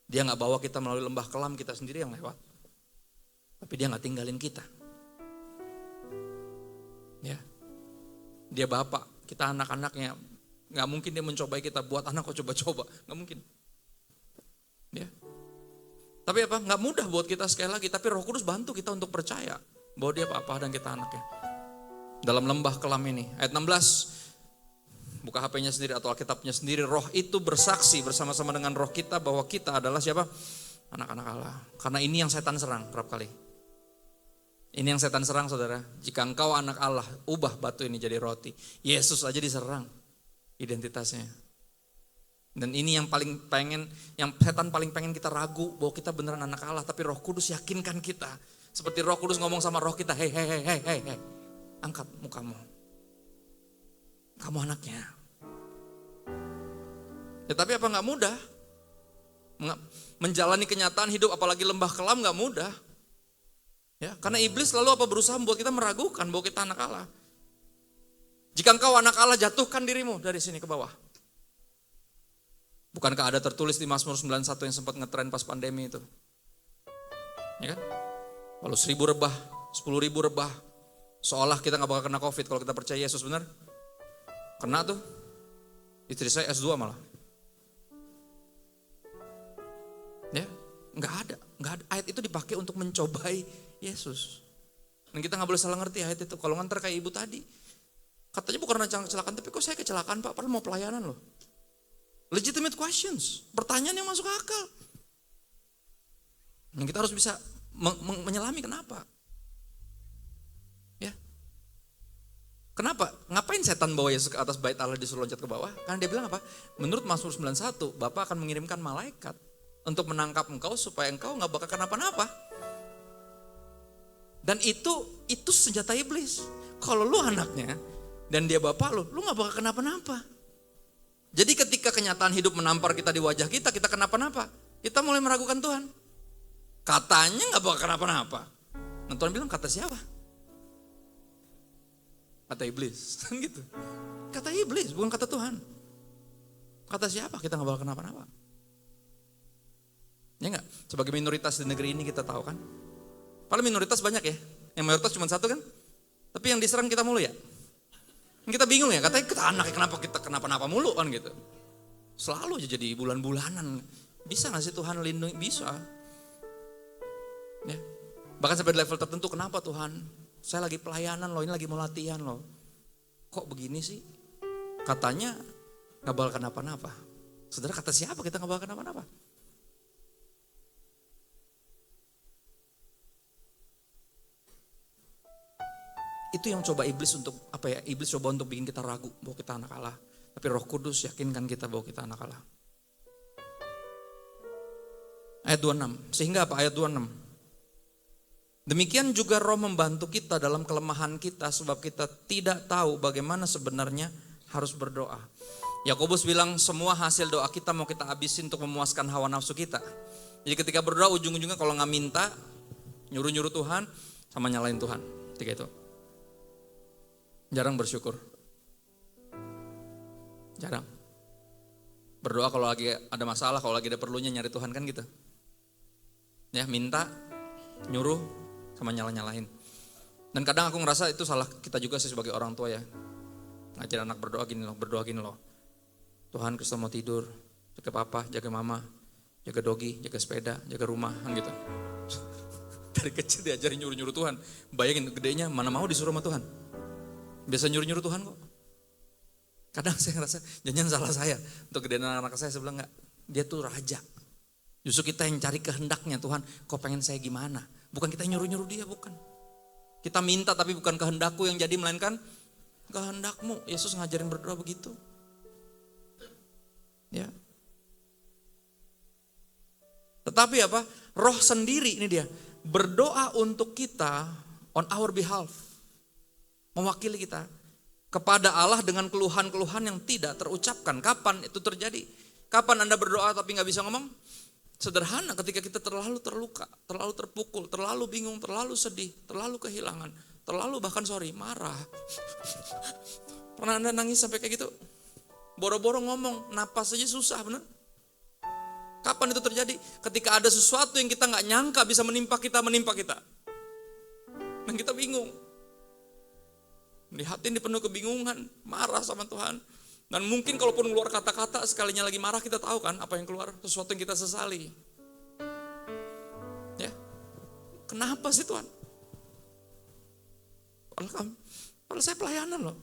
S1: Dia gak bawa kita melalui lembah kelam, kita sendiri yang lewat. Tapi dia gak tinggalin kita. Ya, dia bapak, kita anak-anaknya. Gak mungkin dia mencobai kita, buat anak kok coba-coba. Gak mungkin. Ya. Tapi apa? Gak mudah buat kita sekali lagi. Tapi Roh Kudus bantu kita untuk percaya bahwa dia papa dan kita anaknya. Dalam lembah kelam ini. Ayat 16. Buka HP-nya sendiri atau Alkitabnya sendiri. Roh itu bersaksi bersama-sama dengan roh kita bahwa kita adalah siapa? Anak-anak Allah. Karena ini yang setan serang kerap kali. Ini yang setan serang saudara. Jika engkau anak Allah, ubah batu ini jadi roti. Yesus aja diserang identitasnya. Dan ini yang paling pengen, yang setan paling pengen kita ragu bahwa kita beneran anak Allah. Tapi Roh Kudus yakinkan kita. Seperti Roh Kudus ngomong sama roh kita, hei, angkat mukamu. Kamu anaknya. Ya tapi apa gak mudah? Menjalani kenyataan hidup apalagi lembah kelam gak mudah. Ya, karena iblis selalu berusaha membuat kita meragukan bahwa kita anak Allah. Jika engkau anak Allah, jatuhkan dirimu dari sini ke bawah. Bukankah ada tertulis di Mazmur 91 yang sempat ngetren pas pandemi itu? Ya kan? Lalu 1000 rebah, 10.000 rebah. Seolah kita gak bakal kena COVID kalau kita percaya Yesus, benar? Kena tuh. Istri saya S2 malah. Ya, nggak ada. Ayat itu dipakai untuk mencobai Yesus. Dan kita nggak boleh salah ngerti ayat itu. Kalau ngantar kayak ibu tadi, katanya bukan karena kecelakaan, tapi kok saya kecelakaan Pak? Padahal mau pelayanan loh. Legitimate questions, pertanyaan yang masuk akal. Yang kita harus bisa menyelami kenapa. Ya, kenapa? Ngapain setan bawa Yesus ke atas bait Allah disuruh loncat ke bawah? Karena dia bilang apa? Menurut Mazmur 91, Bapa akan mengirimkan malaikat untuk menangkap engkau supaya engkau nggak bakal kenapa-napa. Dan itu senjata iblis. Kalau lu anaknya dan dia bapak lu nggak bakal kenapa-napa. Jadi ketika kenyataan hidup menampar kita di wajah kita kenapa-napa. Kita mulai meragukan Tuhan. Katanya nggak bakal kenapa-napa. Nah Tuhan bilang kata siapa? Kata iblis, kan gitu. Kata iblis, bukan kata Tuhan. Kata siapa? Kita nggak bakal kenapa-napa. Ya enggak? Sebagai minoritas di negeri ini kita tahu kan. Padahal minoritas banyak ya. Yang mayoritas cuma satu kan. Tapi yang diserang kita mulu ya. Kita bingung ya, katanya kita anaknya kenapa kita kenapa-napa mulu kan gitu. Selalu aja jadi bulan-bulanan. Bisa gak sih Tuhan lindungi? Bisa. Ya. Bahkan sampai di level tertentu, kenapa Tuhan? Saya lagi pelayanan loh, ini lagi mau latihan loh. Kok begini sih? Katanya gak bakal kenapa-napa. Saudara, kata siapa kita gak bakal kenapa-napa? Itu yang coba iblis untuk iblis coba untuk bikin kita ragu bahwa kita anak Allah. Tapi Roh Kudus yakinkan kita bahwa kita anak Allah. Ayat 26. Sehingga apa? Ayat 26. Demikian juga Roh membantu kita dalam kelemahan kita sebab kita tidak tahu bagaimana sebenarnya harus berdoa. Yakobus bilang semua hasil doa kita mau kita habisin untuk memuaskan hawa nafsu kita. Jadi ketika berdoa ujung-ujungnya kalau nggak minta, nyuruh-nyuruh Tuhan sama nyalain Tuhan. Tiga itu. Jarang bersyukur. Jarang. Berdoa kalau lagi ada masalah, kalau lagi ada perlunya nyari Tuhan kan gitu. Ya minta, nyuruh, sama nyala-nyalain. Dan kadang aku ngerasa itu salah kita juga sih sebagai orang tua ya. Ngajar anak berdoa gini loh. Tuhan Kristus mau tidur, jaga papa, jaga mama, jaga dogi, jaga sepeda, jaga rumah kan gitu. Dari kecil diajarin nyuruh-nyuruh Tuhan. Bayangin gedenya mana mau disuruh sama Tuhan. Biasa nyuruh-nyuruh Tuhan kok. Kadang saya ngerasa jangan salah saya. Untuk gedean anak-anak saya bilang enggak. Dia tuh raja. Justru kita yang cari kehendaknya Tuhan. Kok pengen saya gimana? Bukan kita nyuruh-nyuruh dia, bukan. Kita minta tapi bukan kehendakku yang jadi melainkan kehendakmu. Yesus ngajarin berdoa begitu. Ya. Tetapi apa? Roh sendiri ini dia. Berdoa untuk kita on our behalf. Mewakili kita kepada Allah dengan keluhan-keluhan yang tidak terucapkan. Kapan itu terjadi? Kapan Anda berdoa tapi gak bisa ngomong? Sederhana, ketika kita terlalu terluka, terlalu terpukul, terlalu bingung, terlalu sedih, terlalu kehilangan, terlalu bahkan marah. Pernah Anda nangis sampai kayak gitu? Boro-boro ngomong, napas aja susah, bener? Kapan itu terjadi? Ketika ada sesuatu yang kita gak nyangka bisa menimpa kita. Dan kita bingung. Di hati ini penuh kebingungan, marah sama Tuhan. Dan mungkin kalaupun keluar kata-kata, sekalinya lagi marah kita tahu kan apa yang keluar, sesuatu yang kita sesali. Ya, kenapa sih Tuhan? Padahal saya pelayanan loh.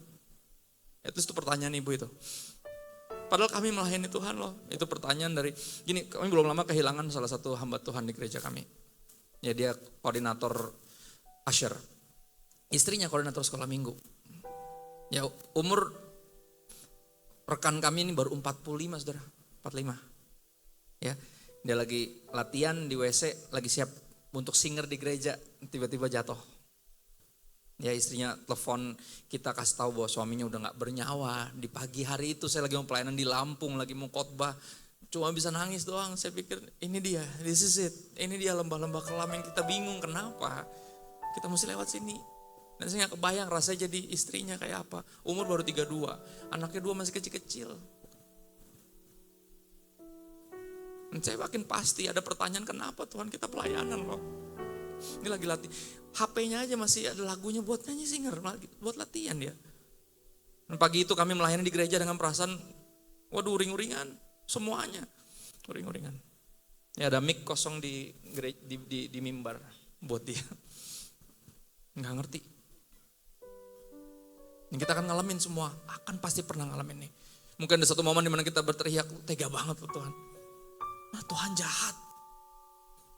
S1: Itu pertanyaan ibu itu. Padahal kami melayani Tuhan loh. Itu pertanyaan dari, gini kami belum lama kehilangan salah satu hamba Tuhan di gereja kami. Ya dia koordinator Asher. Istrinya koordinator sekolah minggu. Ya umur rekan kami ini baru 45 saudara, 45. Ya, dia lagi latihan di WC, lagi siap untuk singer di gereja, tiba-tiba jatuh. Ya istrinya telepon kita kasih tahu bahwa suaminya udah gak bernyawa. Di pagi hari itu saya lagi mau pelayanan di Lampung, lagi mau khotbah. Cuma bisa nangis doang, saya pikir ini dia, this is it. Ini dia lembah-lembah kelam yang kita bingung kenapa. Kita mesti lewat sini. Dan saya gak kebayang rasanya jadi istrinya kayak apa. Umur baru 32, anaknya 2 masih kecil-kecil. Dan saya makin pasti ada pertanyaan, kenapa Tuhan kita pelayanan loh. Ini lagi latih. HP-nya aja masih ada lagunya buat nyanyi singer, buat latihan dia. Dan pagi itu kami melayani di gereja dengan perasaan, waduh uring-uringan, semuanya uring-uringan. Ya ada mic kosong di mimbar buat dia. Nggak ngerti. Yang kita akan ngalamin semua, akan pasti pernah ngalamin nih. Mungkin ada satu momen dimana kita berteriak, tega banget loh Tuhan. Nah Tuhan jahat.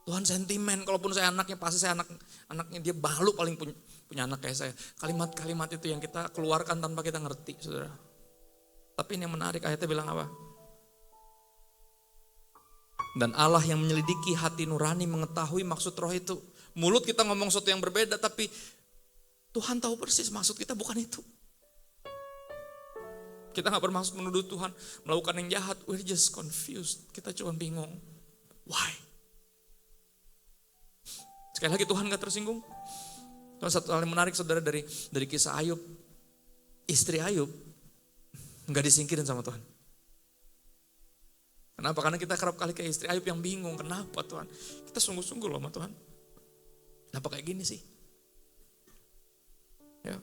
S1: Tuhan sentimen, kalaupun saya anaknya pasti saya anaknya dia malu paling punya anak kayak saya. Kalimat-kalimat itu yang kita keluarkan tanpa kita ngerti, saudara. Tapi ini yang menarik, ayatnya bilang apa? Dan Allah yang menyelidiki hati nurani mengetahui maksud roh itu. Mulut kita ngomong sesuatu yang berbeda, tapi Tuhan tahu persis maksud kita bukan itu. Kita gak bermaksud menuduh Tuhan melakukan yang jahat, we're just confused. Kita cuma bingung, why? Sekali lagi Tuhan gak tersinggung. Tuhan satu hal yang menarik saudara dari kisah Ayub. Istri Ayub gak disingkirin sama Tuhan. Kenapa? Karena kita kerap kali kayak istri Ayub yang bingung. Kenapa Tuhan? Kita sungguh-sungguh loh sama Tuhan. Kenapa kayak gini sih? Ya.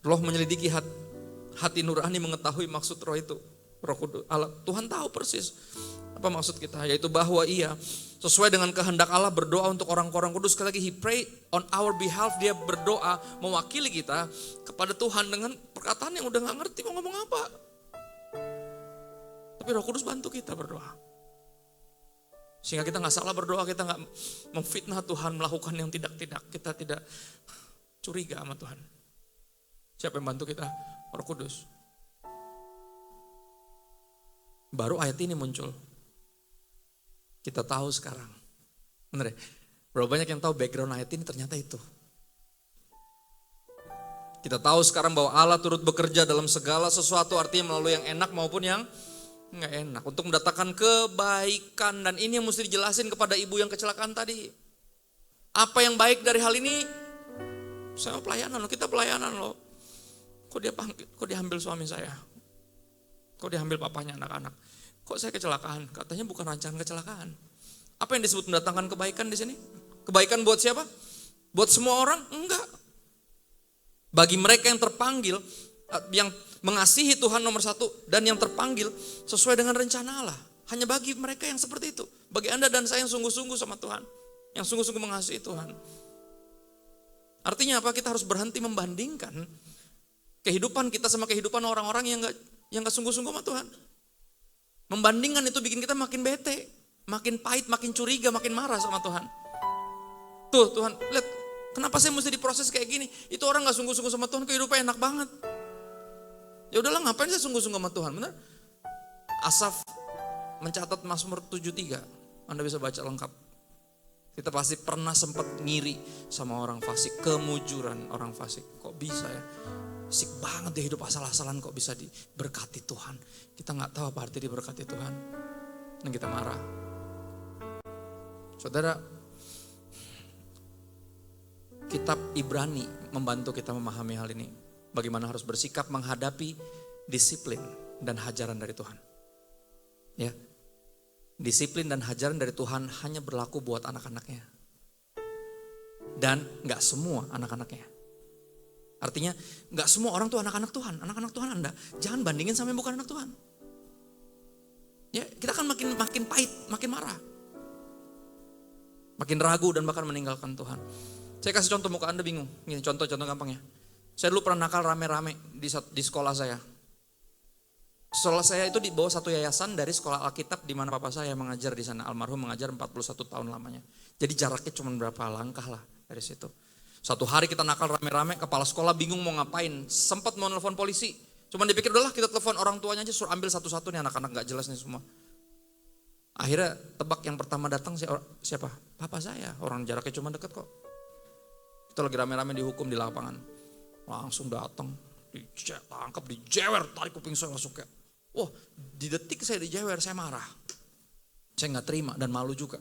S1: Roh menyelidiki hati nurani mengetahui maksud roh itu. Roh Kudus, Allah, Tuhan tahu persis apa maksud kita, yaitu bahwa ia sesuai dengan kehendak Allah berdoa untuk orang-orang kudus. Sekali lagi, he pray on our behalf, dia berdoa mewakili kita kepada Tuhan dengan perkataan yang udah gak ngerti mau ngomong apa. Tapi Roh Kudus bantu kita berdoa. Sehingga kita gak salah berdoa, kita gak memfitnah Tuhan, melakukan yang tidak-tidak. Kita tidak curiga sama Tuhan. Siapa yang bantu kita? Roh Kudus. Baru ayat ini muncul. Kita tahu sekarang. Bener ya? Berapa banyak yang tahu background ayat ini ternyata itu. Kita tahu sekarang bahwa Allah turut bekerja dalam segala sesuatu, artinya melalui yang enak maupun yang enggak enak. Untuk mendatangkan kebaikan, dan ini yang mesti dijelasin kepada ibu yang kecelakaan tadi. Apa yang baik dari hal ini? Saya pelayanan loh, kita pelayanan loh. Kok dia ambil suami saya? Kok dia ambil papanya anak-anak? Kok saya kecelakaan? Katanya bukan rancangan kecelakaan. Apa yang disebut mendatangkan kebaikan di sini? Kebaikan buat siapa? Buat semua orang? Enggak. Bagi mereka yang terpanggil, yang mengasihi Tuhan nomor 1, dan yang terpanggil sesuai dengan rencana Allah. Hanya bagi mereka yang seperti itu. Bagi Anda dan saya yang sungguh-sungguh sama Tuhan. Yang sungguh-sungguh mengasihi Tuhan. Artinya apa? Kita harus berhenti membandingkan kehidupan kita sama kehidupan orang-orang yang gak sungguh-sungguh sama Tuhan. Membandingkan itu bikin kita makin bete, makin pahit, makin curiga, makin marah sama Tuhan. Tuh Tuhan, lihat kenapa saya mesti diproses kayak gini? Itu orang gak sungguh-sungguh sama Tuhan, kehidupan enak banget. Ya udahlah, ngapain saya sungguh-sungguh sama Tuhan, benar? Asaf mencatat Mazmur 73, Anda bisa baca lengkap. Kita pasti pernah sempat ngiri sama orang fasik, kemujuran orang fasik. Kok bisa ya? Sik banget dia hidup asal-asalan, kok bisa diberkati Tuhan. Kita gak tahu apa arti diberkati Tuhan. Dan kita marah. Saudara, kitab Ibrani membantu kita memahami hal ini. Bagaimana harus bersikap menghadapi disiplin dan hajaran dari Tuhan. Ya, disiplin dan hajaran dari Tuhan hanya berlaku buat anak-anaknya. Dan gak semua anak-anaknya. Artinya gak semua orang tuh anak-anak Tuhan. Anak-anak Tuhan Anda jangan bandingin sama yang bukan anak Tuhan. Ya, kita akan makin pahit, makin marah. Makin ragu dan bahkan meninggalkan Tuhan. Saya kasih contoh, muka Anda bingung. Ini contoh gampang ya. Saya dulu pernah nakal rame-rame di sekolah saya. Sekolah saya itu di bawah satu yayasan dari sekolah Alkitab di mana papa saya mengajar di sana. Almarhum mengajar 41 tahun lamanya. Jadi jaraknya cuma berapa langkah lah dari situ. Satu hari kita nakal rame-rame, kepala sekolah bingung mau ngapain. Sempat mau nelfon polisi. Cuman dipikir udahlah kita telepon orang tuanya aja, suruh ambil satu-satu nih anak-anak gak jelas nih semua. Akhirnya tebak yang pertama datang siapa? Papa saya, orang jaraknya cuma deket kok. Kita lagi rame-rame dihukum di lapangan. Langsung datang, ditangkap, dijewer, tarik kuping saya langsung kayak. Wah, di detik saya dijewer, saya marah. Saya gak terima dan malu juga.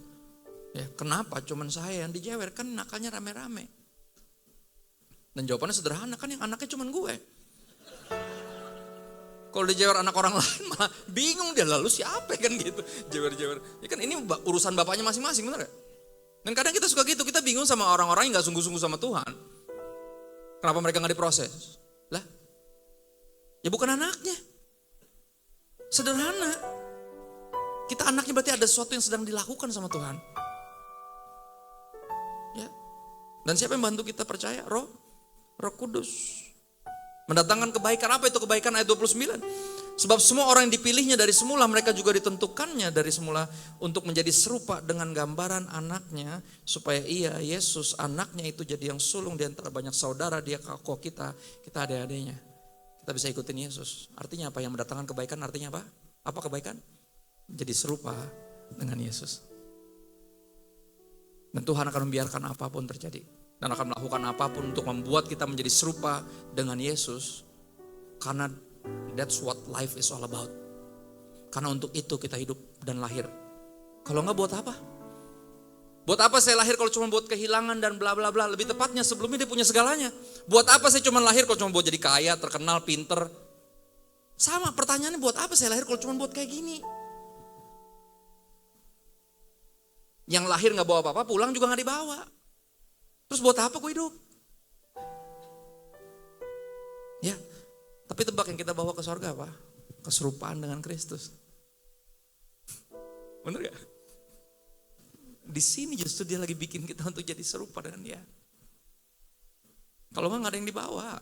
S1: Ya, kenapa? Cuman saya yang dijewer, kan nakalnya rame-rame. Dan jawabannya sederhana, kan yang anaknya cuma gue. Kalau dijewer anak orang lain malah bingung dia, lalu siapa kan gitu. Jewer-jewer. Ya kan ini urusan bapaknya masing-masing, benar gak? Dan kadang kita suka gitu, kita bingung sama orang-orang yang gak sungguh-sungguh sama Tuhan. Kenapa mereka gak diproses? Lah, ya bukan anaknya. Sederhana. Kita anaknya berarti ada sesuatu yang sedang dilakukan sama Tuhan. Ya. Dan siapa yang bantu kita percaya? Roh Kudus. Mendatangkan kebaikan. Apa itu kebaikan? Ayat 29. Sebab semua orang yang dipilihnya dari semula, mereka juga ditentukannya dari semula untuk menjadi serupa dengan gambaran anaknya, supaya ia, Yesus, anaknya itu jadi yang sulung di antara banyak saudara. Dia kakak kita adik-adiknya. Kita bisa ikutin Yesus. Artinya apa? Yang mendatangkan kebaikan artinya apa? Apa kebaikan? Jadi serupa dengan Yesus. Dan Tuhan akan membiarkan apapun terjadi. Dan akan melakukan apapun untuk membuat kita menjadi serupa dengan Yesus. Karena that's what life is all about. Karena untuk itu kita hidup dan lahir. Kalau enggak buat apa? Buat apa saya lahir kalau cuma buat kehilangan dan bla bla bla. Lebih tepatnya sebelumnya dia punya segalanya. Buat apa saya cuma lahir kalau cuma buat jadi kaya, terkenal, pinter. Sama pertanyaannya, buat apa saya lahir kalau cuma buat kayak gini? Yang lahir gak bawa apa-apa, pulang juga gak dibawa. Terus buat apa gue hidup? Ya, tapi tebak yang kita bawa ke surga apa? Keserupaan dengan Kristus. Bener gak? Di sini justru dia lagi bikin kita untuk jadi serupa dengan dia. Kalau nggak ada yang dibawa.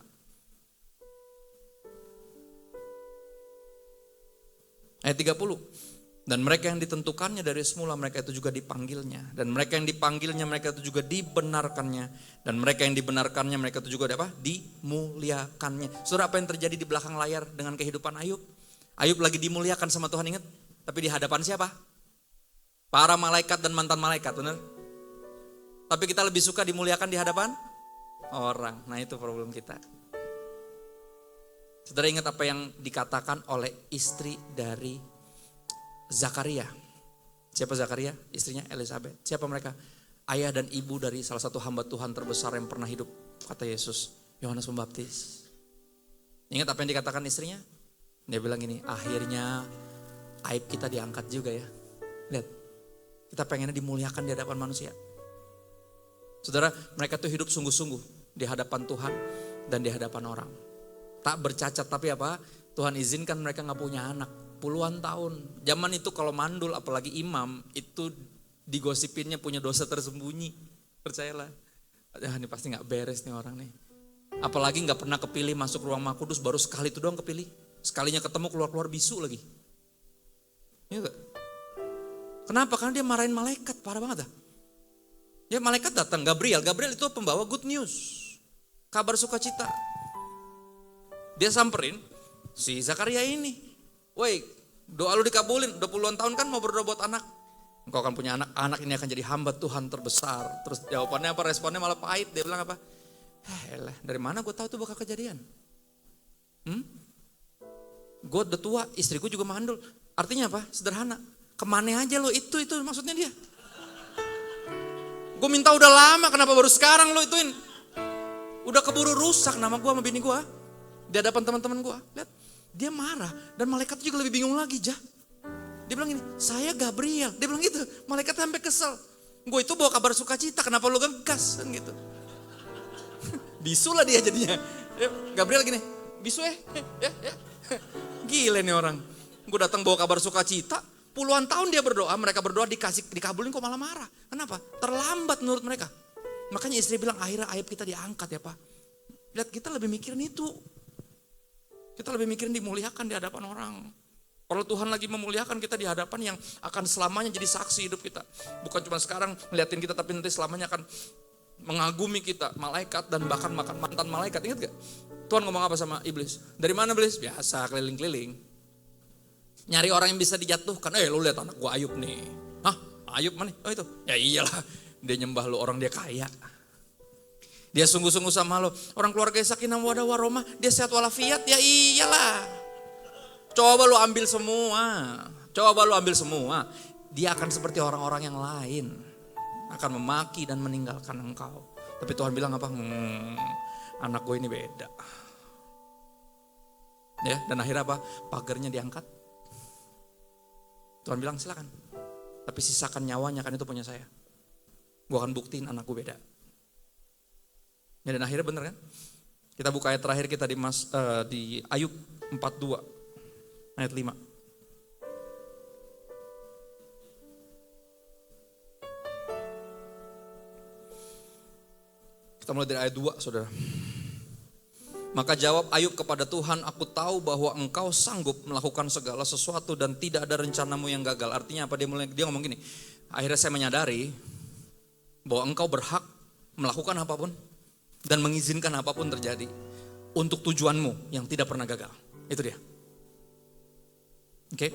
S1: Ayat 30. Dan mereka yang ditentukannya dari semula, mereka itu juga dipanggilnya. Dan mereka yang dipanggilnya, mereka itu juga dibenarkannya. Dan mereka yang dibenarkannya, mereka itu juga apa? Dimuliakannya. Saudara, apa yang terjadi di belakang layar dengan kehidupan Ayub? Ayub lagi dimuliakan sama Tuhan, ingat? Tapi di hadapan siapa? Para malaikat dan mantan malaikat, benar? Tapi kita lebih suka dimuliakan di hadapan orang. Nah, itu problem kita. Saudara, ingat apa yang dikatakan oleh istri dari Zakaria. Siapa Zakaria? Istrinya Elizabeth. Siapa mereka? Ayah dan ibu dari salah satu hamba Tuhan terbesar yang pernah hidup, kata Yesus, Yohanes Pembaptis. Ingat apa yang dikatakan istrinya? Dia bilang gini, akhirnya aib kita diangkat juga ya. Lihat, kita pengennya dimuliakan di hadapan manusia. Saudara, mereka tuh hidup sungguh-sungguh di hadapan Tuhan dan di hadapan orang. Tak bercacat, tapi apa? Tuhan izinkan mereka gak punya anak. Puluhan tahun. Zaman itu kalau mandul, apalagi imam, itu digosipinnya punya dosa tersembunyi. Percayalah. Ya, ini pasti gak beres nih orang nih. Apalagi gak pernah kepilih masuk ruang Maha Kudus, baru sekali itu doang kepilih. Sekalinya ketemu keluar-keluar bisu lagi. Iya gak? Kenapa? Karena dia marahin malaikat, parah banget dah. Ya malaikat datang, Gabriel itu pembawa good news. Kabar sukacita. Dia samperin si Zakaria ini. Woi, doa lu dikabulin, udah puluhan tahun kan mau berdoa buat anak. Engkau akan punya anak, anak ini akan jadi hamba Tuhan terbesar. Terus jawabannya apa, responnya malah pahit. Dia bilang apa? Elah, dari mana gue tahu itu bakal kejadian? Gue udah tua, istriku juga mandul. Artinya apa? Sederhana. Kemana aja lo, itu maksudnya dia. Gue minta udah lama, kenapa baru sekarang lo ituin? Udah keburu rusak nama gue sama bini gue. Di hadapan teman-teman gue, lihat. Dia marah dan malaikat juga lebih bingung lagi, Jah. Dia bilang gini, saya Gabriel. Dia bilang gitu, malaikat sampai kesel. Gue itu bawa kabar sukacita, kenapa lu ngegas kan gitu. Bisu lah dia jadinya. Gabriel gini, bisu ya. Gila nih orang. Gue datang bawa kabar sukacita, puluhan tahun dia berdoa, mereka berdoa dikabulin kok malah marah. Kenapa? Terlambat menurut mereka. Makanya istri bilang akhirnya aib kita diangkat ya Pak. Lihat kita lebih mikirin itu. Kita lebih mikirin dimuliakan di hadapan orang. Kalau Tuhan lagi memuliakan kita di hadapan yang akan selamanya jadi saksi hidup kita. Bukan cuma sekarang ngeliatin kita, tapi nanti selamanya akan mengagumi kita. Malaikat dan bahkan mantan malaikat. Ingat gak? Tuhan ngomong apa sama iblis? Dari mana iblis? Biasa keliling-keliling. Nyari orang yang bisa dijatuhkan. Lu lihat anak gua Ayub nih. Hah? Ayub mana? Oh itu. Ya iyalah. Dia nyembah lu, orang dia kaya. Dia sungguh-sungguh sama lo. Orang keluarga Sakinah Mawaddah Warahmah, dia sehat walafiat, ya iyalah. Coba lo ambil semua. Dia akan seperti orang-orang yang lain. Akan memaki dan meninggalkan engkau. Tapi Tuhan bilang apa? anak gue ini beda. Ya, dan akhirnya apa? Pagarnya diangkat. Tuhan bilang silakan. Tapi sisakan nyawanya, kan itu punya saya. Gue akan buktiin anak gue beda. Ya, dan akhirnya bener kan? Kita buka ayat terakhir kita di Ayub 42 ayat 5. Kita mulai dari ayat 2, saudara. Maka jawab Ayub kepada Tuhan, aku tahu bahwa engkau sanggup melakukan segala sesuatu dan tidak ada rencanamu yang gagal. Artinya apa? Dia ngomong gini, akhirnya saya menyadari bahwa engkau berhak melakukan apapun dan mengizinkan apapun terjadi untuk tujuanmu yang tidak pernah gagal. Itu dia. Oke?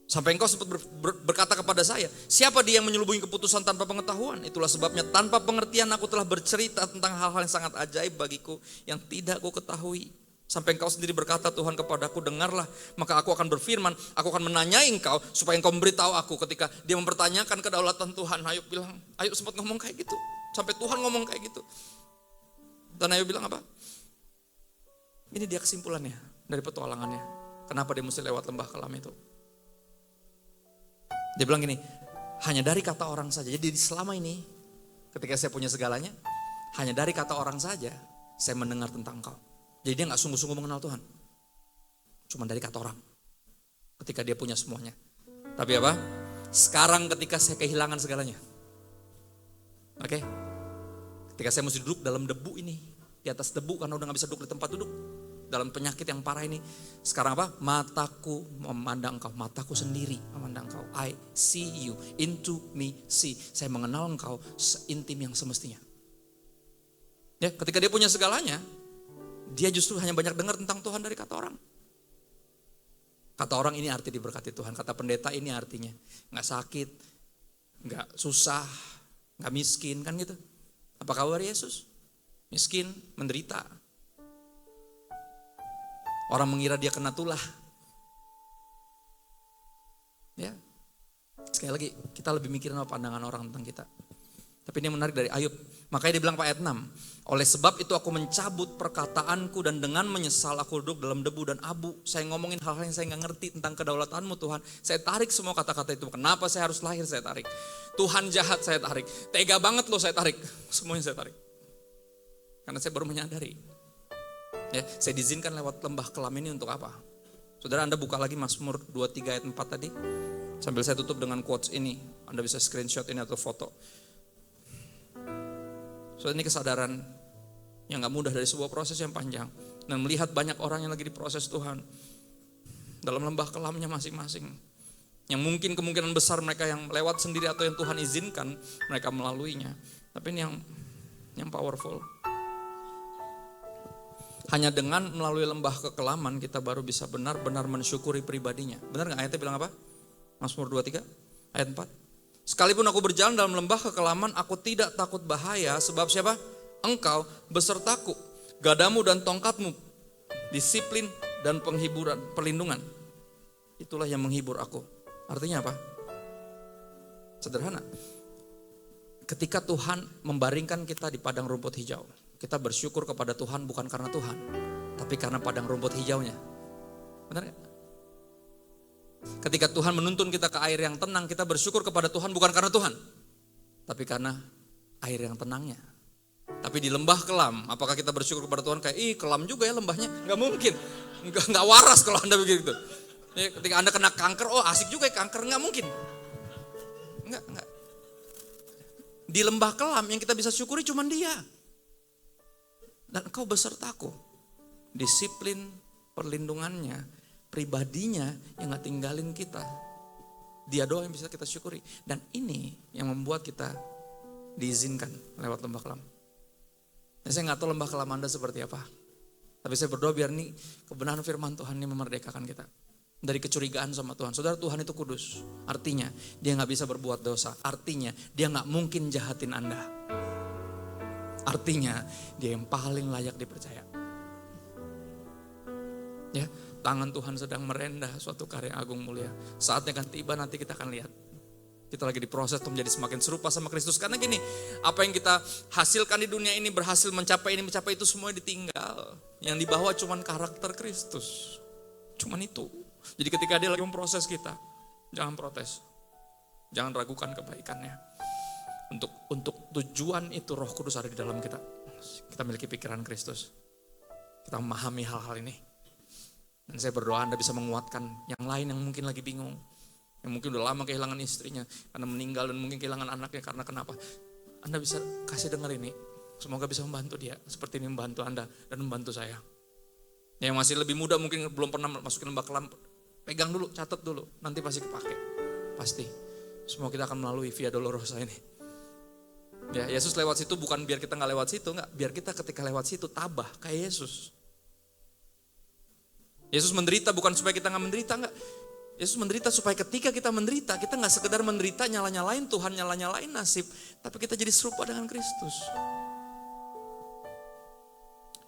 S1: Sampai engkau sempat berkata kepada saya, siapa dia yang menyelubungi keputusan tanpa pengetahuan? Itulah sebabnya tanpa pengertian aku telah bercerita tentang hal-hal yang sangat ajaib bagiku yang tidak aku ketahui. Sampai engkau sendiri berkata Tuhan kepadaku, dengarlah, maka aku akan berfirman, aku akan menanyai engkau supaya engkau memberitahu aku. Ketika dia mempertanyakan kedaulatan Tuhan, Ayub sempat ngomong kayak gitu. Sampai Tuhan ngomong kayak gitu. Dan Ayub bilang apa? Ini dia kesimpulannya dari petualangannya. Kenapa dia mesti lewat lembah kelam itu? Dia bilang gini, hanya dari kata orang saja. Jadi selama ini ketika saya punya segalanya, hanya dari kata orang saja saya mendengar tentang engkau. Jadi dia gak sungguh-sungguh mengenal Tuhan. Cuma dari kata orang. Ketika dia punya semuanya. Tapi apa? Sekarang ketika saya kehilangan segalanya. Oke? Ketika saya mesti duduk dalam debu ini. Di atas debu karena udah gak bisa duduk di tempat duduk. Dalam penyakit yang parah ini. Sekarang apa? Mataku memandang engkau. Mataku sendiri memandang engkau. I see you. Into me see. Saya mengenal engkau seintim yang semestinya. Ya, ketika dia punya segalanya, dia justru hanya banyak dengar tentang Tuhan dari kata orang. Kata orang ini arti diberkati Tuhan. Kata pendeta ini artinya gak sakit, gak susah, gak miskin, kan gitu. Apa kabar Yesus? Miskin, menderita. Orang mengira dia kena tulah. Ya. Sekali lagi, kita lebih mikirin apa pandangan orang tentang kita. Tapi ini menarik dari Ayub. Makanya dia bilang ayat 6. Oleh sebab itu aku mencabut perkataanku dan dengan menyesal aku duduk dalam debu dan abu. Saya ngomongin hal-hal yang saya gak ngerti tentang kedaulatanmu Tuhan. Saya tarik semua kata-kata itu. Kenapa saya harus lahir, saya tarik. Tuhan jahat, saya tarik. Tega banget loh, saya tarik. Semuanya saya tarik. Karena saya baru menyadari. Ya, saya diizinkan lewat lembah kelam ini untuk apa? Saudara, Anda buka lagi Mazmur 23 ayat 4 tadi. Sambil saya tutup dengan quotes ini. Anda bisa screenshot ini atau foto. So ini kesadaran yang gak mudah dari sebuah proses yang panjang. Dan melihat banyak orang yang lagi diproses Tuhan. Dalam lembah kelamnya masing-masing. Yang mungkin kemungkinan besar mereka yang lewat sendiri atau yang Tuhan izinkan mereka melaluinya. Tapi ini yang powerful. Hanya dengan melalui lembah kekelaman kita baru bisa benar-benar mensyukuri pribadinya. Benar gak ayatnya bilang apa? Mazmur 23 ayat 4. Sekalipun aku berjalan dalam lembah kekelaman, aku tidak takut bahaya. Sebab siapa? Engkau besertaku. Gadamu dan tongkatmu, disiplin dan penghiburan, perlindungan. Itulah yang menghibur aku. Artinya apa? Sederhana. Ketika Tuhan membaringkan kita di padang rumput hijau, kita bersyukur kepada Tuhan bukan karena Tuhan, tapi karena padang rumput hijaunya. Benar gak? Ketika Tuhan menuntun kita ke air yang tenang, kita bersyukur kepada Tuhan bukan karena Tuhan, tapi karena air yang tenangnya. Tapi di lembah kelam, apakah kita bersyukur kepada Tuhan kayak, kelam juga ya lembahnya? Gak mungkin, gak waras kalau Anda begitu. Ya, ketika Anda kena kanker, asik juga ya kanker, gak mungkin. Enggak. Di lembah kelam yang kita bisa syukuri cuma Dia. Dan Engkau besertaku. Disiplin perlindungannya, pribadinya yang gak tinggalin kita. Dia doang yang bisa kita syukuri. Dan ini yang membuat kita diizinkan lewat lembah kelam. Dan saya gak tahu lembah kelam Anda seperti apa. Tapi saya berdoa biar nih kebenaran firman Tuhan ini memerdekakan kita. Dari kecurigaan sama Tuhan. Saudara, Tuhan itu kudus. Artinya Dia gak bisa berbuat dosa. Artinya Dia gak mungkin jahatin Anda. Artinya Dia yang paling layak dipercaya. Ya, tangan Tuhan sedang merendah suatu karya agung mulia. Saatnya akan tiba, nanti kita akan lihat. Kita lagi diproses untuk menjadi semakin serupa sama Kristus. Karena gini, apa yang kita hasilkan di dunia ini, berhasil mencapai ini, mencapai itu, semua ditinggal. Yang dibawa cuman karakter Kristus. Cuman itu. Jadi ketika dia lagi memproses kita, jangan protes. Jangan ragukan kebaikannya. Untuk tujuan itu Roh Kudus ada di dalam kita. Kita miliki pikiran Kristus. Kita memahami hal-hal ini. Dan saya berdoa Anda bisa menguatkan yang lain yang mungkin lagi bingung. Yang mungkin udah lama kehilangan istrinya karena meninggal, dan mungkin kehilangan anaknya karena kenapa. Anda bisa kasih dengar ini. Semoga bisa membantu dia seperti ini membantu Anda dan membantu saya. Yang masih lebih muda mungkin belum pernah masukin lembah kelam, pegang dulu, catat dulu, nanti pasti kepake. Pasti. Semua kita akan melalui Via Dolorosa ini. Ya, Yesus lewat situ bukan biar kita nggak lewat situ, nggak. Biar kita ketika lewat situ tabah kayak Yesus. Yesus menderita bukan supaya kita nggak menderita, nggak. Yesus menderita supaya ketika kita menderita, kita nggak sekedar menderita nyala-nyalain Tuhan, nyala-nyalain nasib, tapi kita jadi serupa dengan Kristus.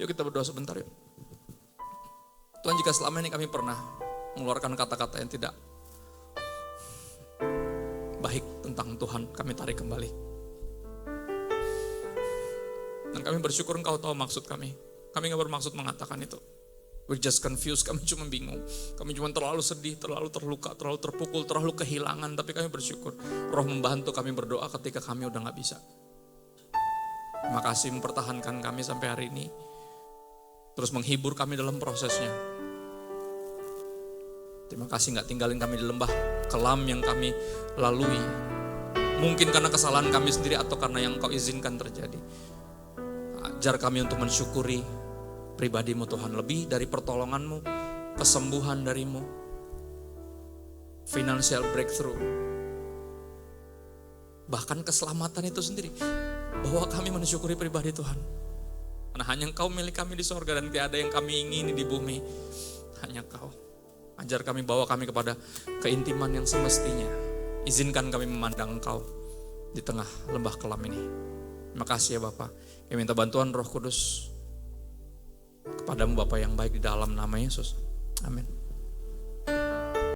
S1: Yuk kita berdoa sebentar yuk. Tuhan, jika selama ini kami pernah mengeluarkan kata-kata yang tidak baik tentang Tuhan, kami tarik kembali. Dan kami bersyukur Engkau tahu maksud kami. Kami nggak bermaksud mengatakan itu. We're just confused, kami cuma bingung. Kami cuma terlalu sedih, terlalu terluka, terlalu terpukul, terlalu kehilangan. Tapi kami bersyukur, Roh membantu kami berdoa ketika kami udah gak bisa. Terima kasih mempertahankan kami sampai hari ini. Terus menghibur kami dalam prosesnya. Terima kasih gak tinggalin kami di lembah kelam yang kami lalui. Mungkin karena kesalahan kami sendiri atau karena yang Kau izinkan terjadi. Ajar kami untuk mensyukuri pribadimu Tuhan, lebih dari pertolonganmu, kesembuhan darimu, financial breakthrough, bahkan keselamatan itu sendiri. Bahwa kami mensyukuri pribadi Tuhan. Karena hanya Engkau milik kami di sorga dan tidak ada yang kami ingini di bumi. Hanya Kau. Ajar kami, bawa kami kepada keintiman yang semestinya. Izinkan kami memandang Engkau di tengah lembah kelam ini. Terima kasih ya Bapa. Kami minta bantuan Roh Kudus kepadamu Bapa yang baik di dalam nama Yesus. Amin.